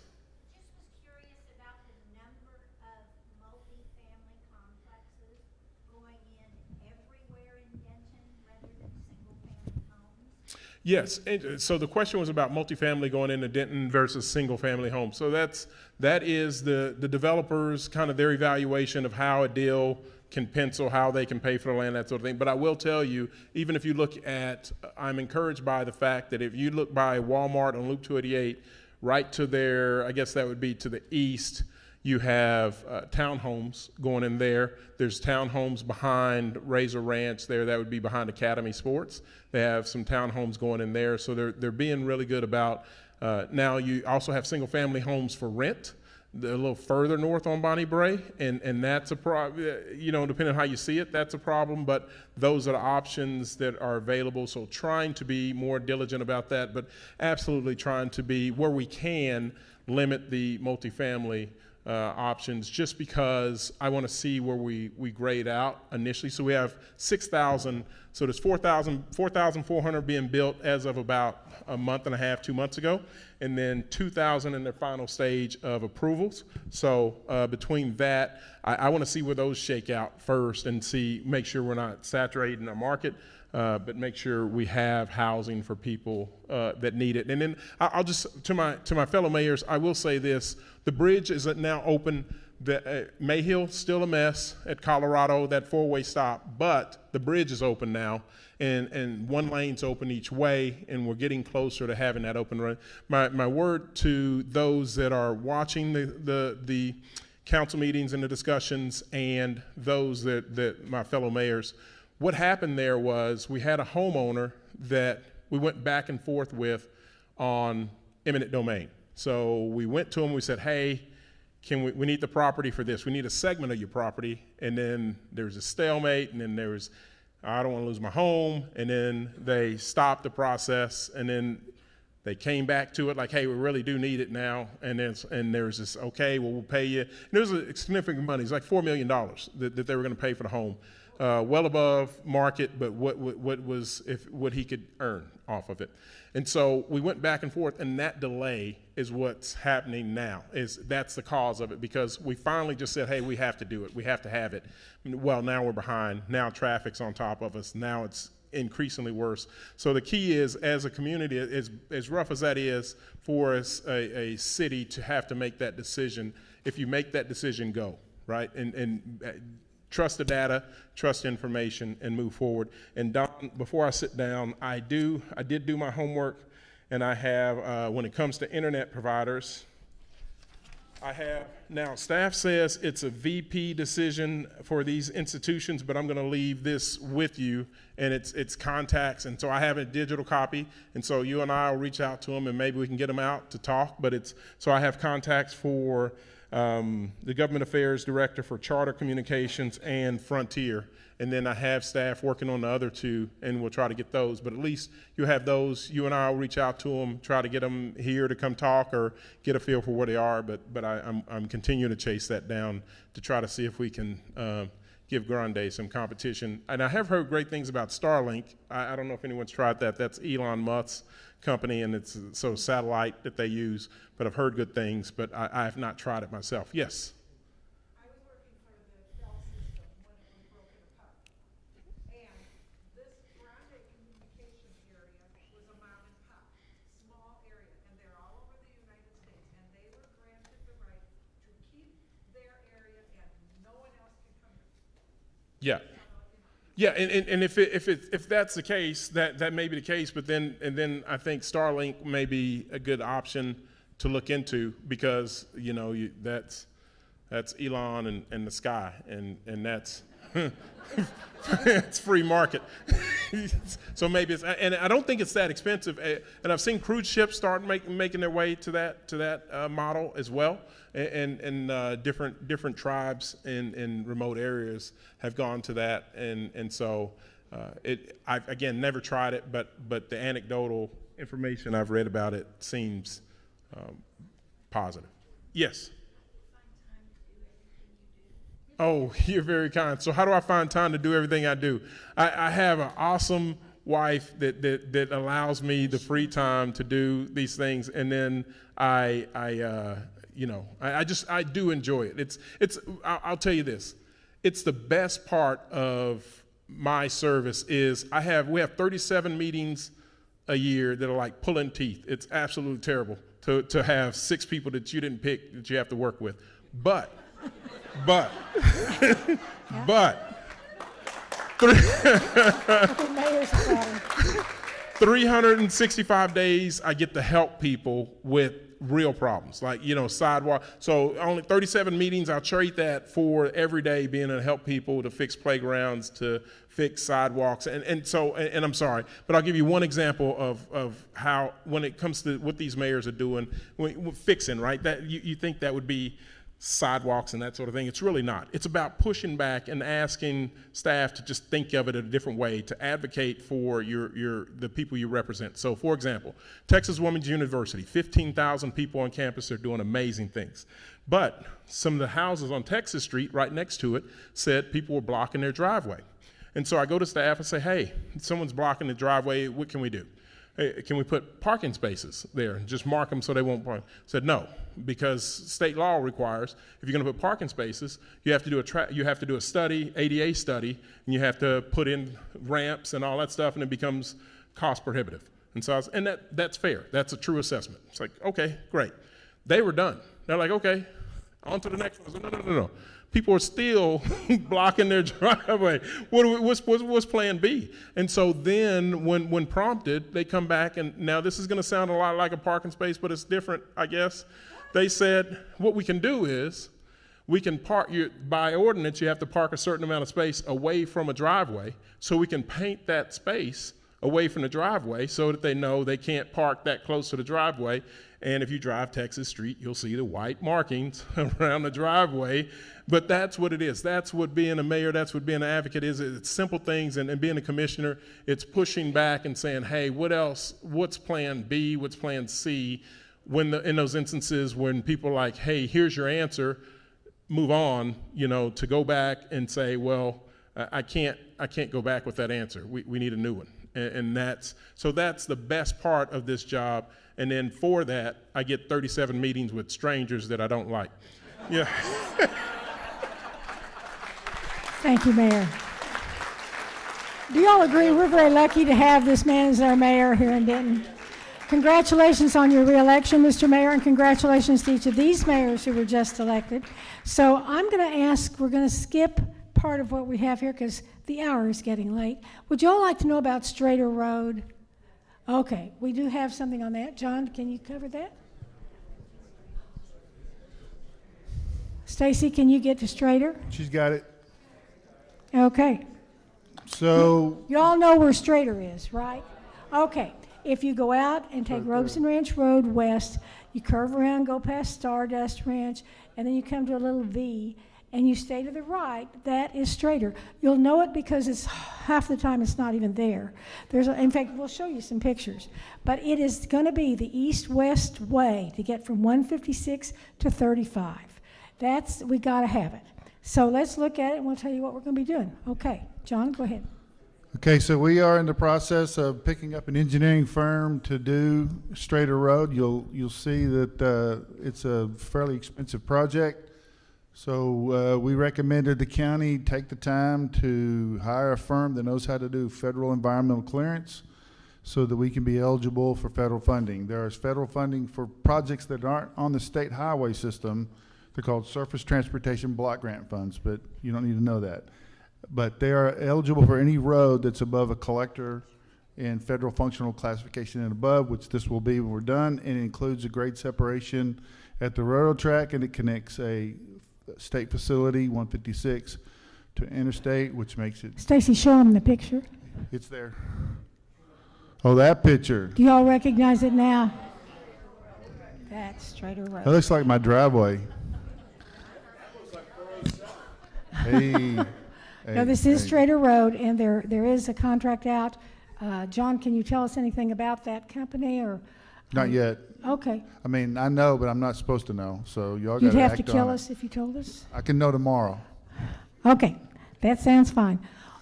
Just was curious about the number of multifamily complexes going in everywhere in Denton rather than single-family homes. Yes, and so the question was about multifamily going into Denton versus single-family homes. So that is the developers, kind of their evaluation of how a deal can pencil, how they can pay for the land, that sort of thing. But I will tell you, even if you look at, I'm encouraged by the fact that if you look by Walmart on Loop 288, right to their, I guess that would be to the east, you have townhomes going in there. There's townhomes behind Razor Ranch there. That would be behind Academy Sports. They have some townhomes going in there. So they're being really good about, now you also have single family homes for rent. They're a little further north on Bonnie Bray, and that's a problem, depending on how you see it, that's a problem, but those are the options that are available. So trying to be more diligent about that, but absolutely trying to be, where we can, limit the multifamily options, just because I want to see where we grade out initially. So we have 6,000, so there's 4,400 being built as of about a month and a half, 2 months ago, and then 2,000 in their final stage of approvals. So between that, I want to see where those shake out first and make sure we're not saturating the market, but make sure we have housing for people that need it. And then I'll just, to my fellow mayors, I will say this: the bridge is now open. Mayhill still a mess at Colorado, that 4-way stop, but the bridge is open now, and 1 lane's open each way, and we're getting closer to having that open run. My word to those that are watching the council meetings and the discussions, and those that my fellow mayors, what happened there was we had a homeowner that we went back and forth with on eminent domain. So we went to him, we said, hey, we need the property for this. We need a segment of your property. And then there was a stalemate, and then there was, I don't want to lose my home. And then they stopped the process, and then they came back to it like, hey, we really do need it now. And there was this, okay, well, we'll pay you. And it was a significant money. It was like $4 million that they were going to pay for the home. Well above market, but what he could earn off of it. And so we went back and forth, and that delay is what's happening now. That's the cause of it, because we finally just said, hey, we have to do it. We have to have it. Well, now we're behind. Now traffic's on top of us. Now it's increasingly worse. So the key is, as a community, as rough as that is, for us, a city to have to make that decision. If you make that decision, go, right? And trust the data, trust information, and move forward. And Don, before I sit down, I did do my homework, and I have, when it comes to internet providers, I have, now staff says it's a VP decision for these institutions, but I'm going to leave this with you, and it's contacts, and so I have a digital copy, and so you and I will reach out to them, and maybe we can get them out to talk, but so I have contacts for the Government Affairs Director for Charter Communications and Frontier. And then I have staff working on the other 2, and we'll try to get those. But at least you have those. You and I will reach out to them, try to get them here to come talk or get a feel for where they are. But I'm continuing to chase that down to try to see if we can give Grande some competition. And I have heard great things about Starlink. I don't know if anyone's tried that. That's Elon Musk's company, and it's so satellite that they use. But I've heard good things, but I have not tried it myself. Yes? I was working for the Bell system when it was broken apart. And this Grande communication area was a mom and pop, small area. Yeah. Yeah, and if that's the case, that may be the case, but then I think Starlink may be a good option to look into, because that's Elon and the sky, and that's it's free market. So maybe it's, and I don't think it's that expensive. And I've seen cruise ships start making their way to that model as well. And different tribes in remote areas have gone to that, and so I've again never tried it, but the anecdotal information I've read about it seems positive. Yes. Oh, you're very kind. So how do I find time to do everything I do? I have an awesome wife that allows me the free time to do these things, and then I do enjoy it. I'll tell you this. It's the best part of my service is we have 37 meetings a year that are like pulling teeth. It's absolutely terrible to have 6 people that you didn't pick that you have to work with. But 365 days I get to help people with real problems, like sidewalk. So only 37 meetings. I'll trade that for every day being able to help people to fix playgrounds, to fix sidewalks, and I'm sorry, but I'll give you one example of how, when it comes to what these mayors are doing, fixing, right? That you think that would be sidewalks and that sort of thing. It's really not. It's about pushing back and asking staff to just think of it in a different way, to advocate for the people you represent. So, for example, Texas Women's University, 15,000 people on campus are doing amazing things. But some of the houses on Texas Street right next to it said people were blocking their driveway. And so I go to staff and say, hey, someone's blocking the driveway, what can we do? Hey, can we put parking spaces there and just mark them so they won't park? Said no, because state law requires if you're going to put parking spaces, you have to do a study, ADA study, and you have to put in ramps and all that stuff, and it becomes cost prohibitive. And so that's fair. That's a true assessment. It's like, okay, great. They were done. They're like, okay, on to the next one. I said, no. People are still blocking their driveway. What's plan B? And so then when prompted, they come back, and now this is going to sound a lot like a parking space, but it's different, I guess. They said, what we can do is we can park, by ordinance, you have to park a certain amount of space away from a driveway, so we can paint that space away from the driveway so that they know they can't park that close to the driveway. And if you drive Texas Street, you'll see the white markings around the driveway. But that's what it is. That's what being a mayor, that's what being an advocate is. It's simple things, and being a commissioner, it's pushing back and saying, hey, what else? What's plan B? What's plan C? In those instances when people are like, hey, here's your answer, move on, to go back and say, well, I can't go back with that answer. We need a new one. And that's the best part of this job. And then for that, I get 37 meetings with strangers that I don't like. Yeah. Thank you, Mayor. Do you all agree we're very lucky to have this man as our mayor here in Denton? Congratulations on your reelection, Mr. Mayor, and congratulations to each of these mayors who were just elected. So I'm going to ask, we're going to skip part of what we have here because the hour is getting late. Would you all like to know about Strader Road? Okay, we do have something on that. John, can you cover that? Stacy, can you get to Strader? She's got it. Okay. So you all know where Strader is, right? Okay. If you go out and take Robson Ranch Road west, you curve around, go past Stardust Ranch, and then you come to a little V, and you stay to the right, that is Strader. You'll know it because it's half the time it's not even there. In fact, we'll show you some pictures. But it is going to be the east-west way to get from 156 to 35. We got to have it. So let's look at it, and we'll tell you what we're going to be doing. Okay, John, go ahead. Okay, so we are in the process of picking up an engineering firm to do Strader Road. You'll see that it's a fairly expensive project. So we recommended the county take the time to hire a firm that knows how to do federal environmental clearance so that we can be eligible for federal funding. There is federal funding for projects that aren't on the state highway system. They're called Surface Transportation Block Grant Funds, but you don't need to know that. But they are eligible for any road that's above a collector in federal functional classification and above, which this will be when we're done, and it includes a grade separation at the railroad track, and it connects a state facility, 156, to interstate, which makes it, Stacy, show them the picture. it's there. Oh, that picture. Do y'all recognize it now? That's Strader That Road. looks like my driveway. Hey. No, this is Strader Road, and there is a contract out. John, can you tell us anything about that company, or? Not yet. Okay. I mean, I know, but I'm not supposed to know, so y'all You'd gotta have to act kill on it. us if you told us? I can know tomorrow. Okay, that sounds fine.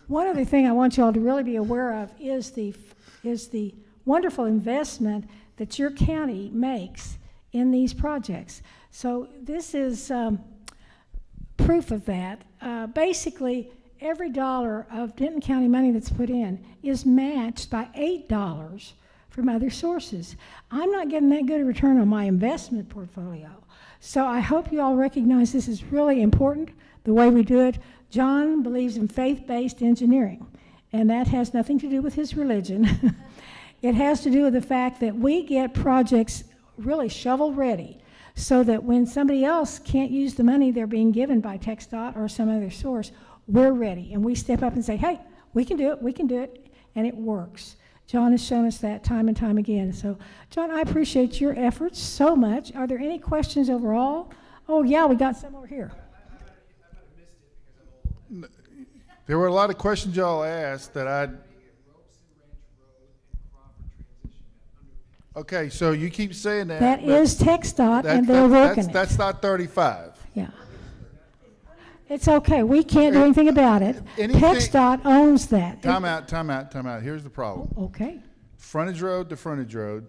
One other thing I want you all to really be aware of is the wonderful investment that your county makes in these projects. So this is proof of that. Basically, every dollar of Denton County money that's put in is matched by $8 from other sources. I'm not getting that good a return on my investment portfolio. So I hope you all recognize this is really important, the way we do it. John believes in faith-based engineering, and that has nothing to do with his religion. It has to do with the fact that we get projects really shovel-ready, so that when somebody else can't use the money they're being given by TxDOT or some other source, we're ready, and we step up and say, hey, we can do it, and it works. John has shown us that time and time again. So, John, I appreciate your efforts so much. Are there any questions overall? Oh, yeah, we got some over here. There were a lot of questions y'all asked that I. Okay, so you keep saying that. That is TxDOT, and they're working it. That's not 35. Yeah. It's okay. We can't do anything about it. TxDOT owns that. Time out. Here's the problem. Okay. Frontage road to frontage road,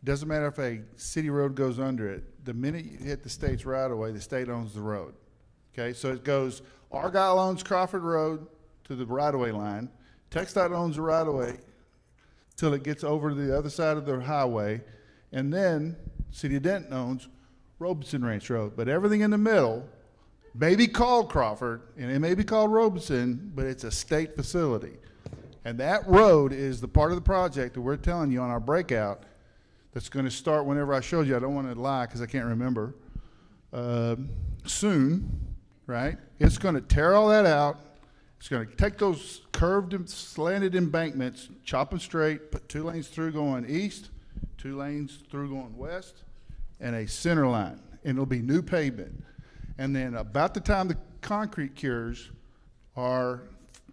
doesn't matter if a city road goes under it, the minute you hit the state's right of way, the state owns the road. Okay, so it goes, Argyle owns Crawford Road to the right of way line, TxDOT owns the right of way till it gets over to the other side of the highway, and then City of Denton owns Robson Ranch Road. But everything in the middle may be called Crawford, and it may be called Robson, but it's a state facility. And that road is the part of the project that we're telling you on our breakout that's going to start whenever I showed you. I don't want to lie because I can't remember. Soon, right? It's going to tear all that out. It's going to take those curved and slanted embankments, chop them straight, put 2 lanes through going east, 2 lanes through going west, and a center line. And it'll be new pavement. And then about the time the concrete cures, our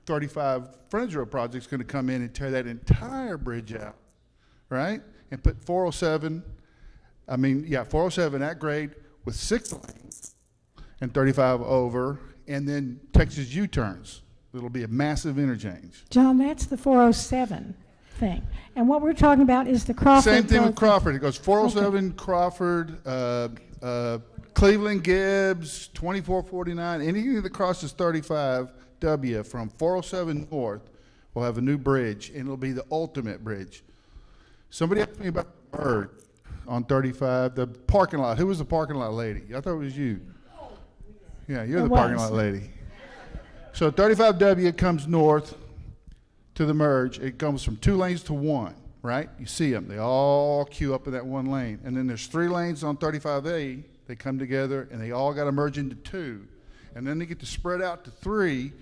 35 frontage road project's going to come in and tear that entire bridge out, right? And put 407 at grade with 6 lanes and 35 over, and then Texas U-turns. It'll be a massive interchange. John, that's the 407 thing. And what we're talking about is the Crawford. Same thing with Crawford. It goes 407, okay. Crawford, Cleveland, Gibbs, 2449, anything that crosses 35W from 407 north will have a new bridge, and it'll be the ultimate bridge. Somebody asked me about the merge on 35, the parking lot. Who was the parking lot lady? I thought it was you. Yeah, you're the parking lot lady. So 35W comes north to the merge. It comes from 2 lanes to 1, right? You see them. They all queue up in that 1 lane. And then there's 3 lanes on 35A. They come together, and they all got to merge into 2. And then they get to spread out to 3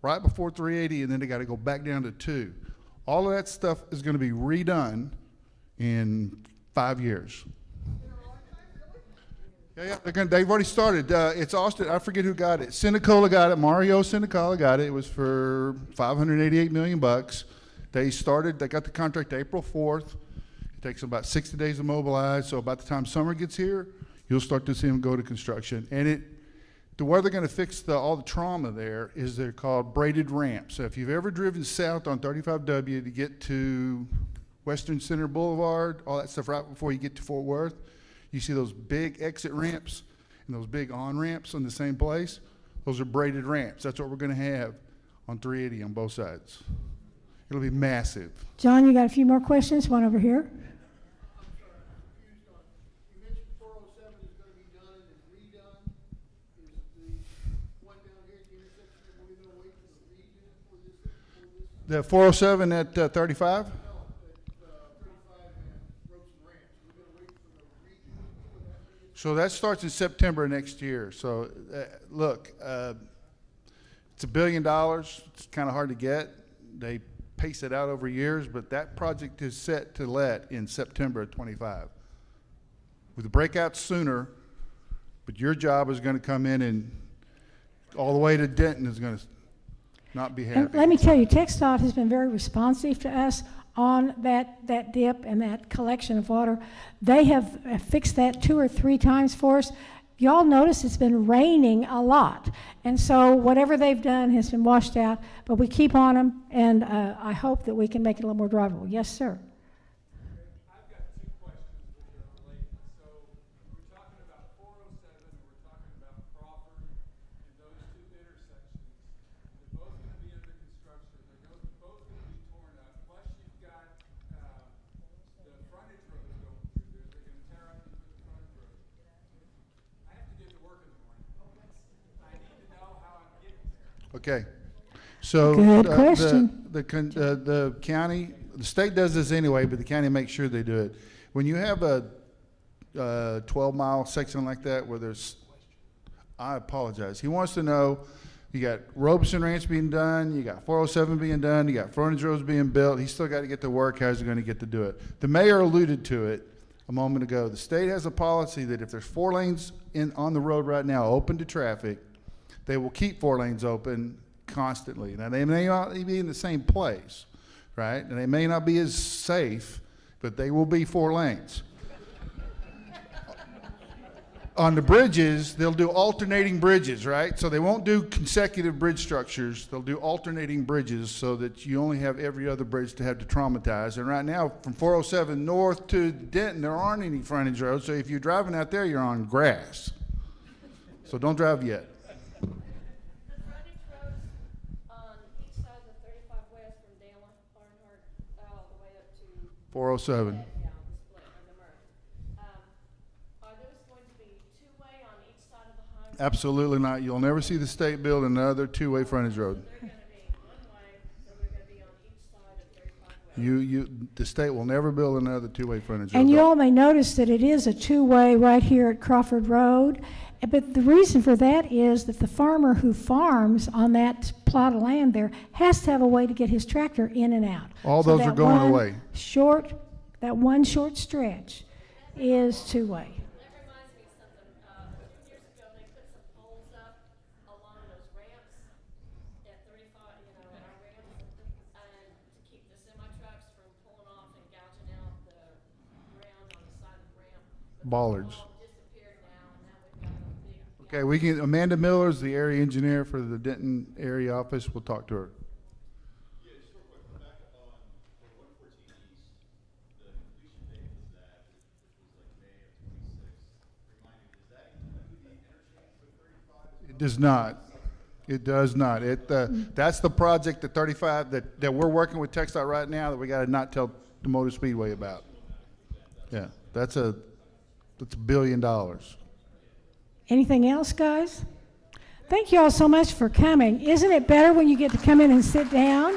right before 380, and then they got to go back down to 2. All of that stuff is going to be redone in 5 years. Yeah, they've already started. It's Austin. I forget who got it. Cinecola got it. Mario Cinecola got it. It was for $588 million. They started. They got the contract April 4th. It takes about 60 days to mobilize. So about the time summer gets here, you'll start to see them go to construction. And the way they're going to fix all the trauma there is they're called braided ramps. So if you've ever driven south on 35W to get to Western Center Boulevard, all that stuff right before you get to Fort Worth, you see those big exit ramps and those big on-ramps on the same place? Those are braided ramps. That's what we're going to have on 380 on both sides. It'll be massive. John, you got a few more questions? One over here. The 407 at 35? So that starts in September next year. So, look, it's $1 billion. It's kind of hard to get. They pace it out over years, but that project is set to let in September of 25. With the breakouts sooner, but your job is going to come in and all the way to Denton is going to not be happy. And let me tell you, TxDOT has been very responsive to us on that dip and that collection of water. They have fixed that 2 or 3 times for us. Y'all notice it's been raining a lot, and so whatever they've done has been washed out, but we keep on them, and I hope that we can make it a little more drivable. Yes, sir. I've got 2 questions which are related. So we're talking about 407 and we're talking about Crawford and those 2 intersections. They're both going to be under construction. They're both going to be torn up. Plus you've got the frontage road going through there. They're going to tear up and put the frontage road. I have to get to work in the morning. I need to know how I'm getting there. Okay. So Good question. the county, the state does this anyway, but the county makes sure they do it. When you have a 12-mile section like that where there's, I apologize. He wants to know, you got Robson Ranch being done, you got 407 being done, you got frontage roads being built. He's still got to get to work. How's he going to get to do it? The mayor alluded to it a moment ago. The state has a policy that if there's 4 lanes on the road right now open to traffic, they will keep 4 lanes open constantly. Now, they may not be in the same place, right? And they may not be as safe, but they will be 4 lanes. On the bridges, they'll do alternating bridges, right? So they won't do consecutive bridge structures. They'll do alternating bridges so that you only have every other bridge to have to traumatize. And right now, from 407 north to Denton, there aren't any frontage roads. So if you're driving out there, you're on grass. So don't drive yet. The frontage roads on each side of the 35 west from Dale Barnhart all the way up to 407. yeah, the split of the Murray. Are those going to be 2-way on each side of the highway? Absolutely not. You'll never see the state build another 2-way frontage road. They're going to be 1-way, so they're going to be on each side of 35 west. The state will never build another 2-way frontage road. And you all may notice that it is a 2-way right here at Crawford Road. But the reason for that is that the farmer who farms on that plot of land there has to have a way to get his tractor in and out. All So those are that going one away. That one short stretch is 2-way. That reminds me of something. A few years ago, they put some poles up along those ramps at 35, our ramps, and to keep the semi-trucks from pulling off and gouging out the ground on the side of the ramp. But Bollards. those all disappeared now, and now we've got a big. Okay, Amanda Miller's the area engineer for the Denton area office. We'll talk to her. Yeah, just real quick, back on 114 East, the completion date was that, which was like May of 26. Remind me, does that include the interchange with 35? It does not. It does not. That's the project, the 35, that we're working with TxDOT right now that we got to not tell the Motor Speedway about. Yeah, that's $1 billion. Anything else, guys? Thank you all so much for coming. Isn't it better when you get to come in and sit down?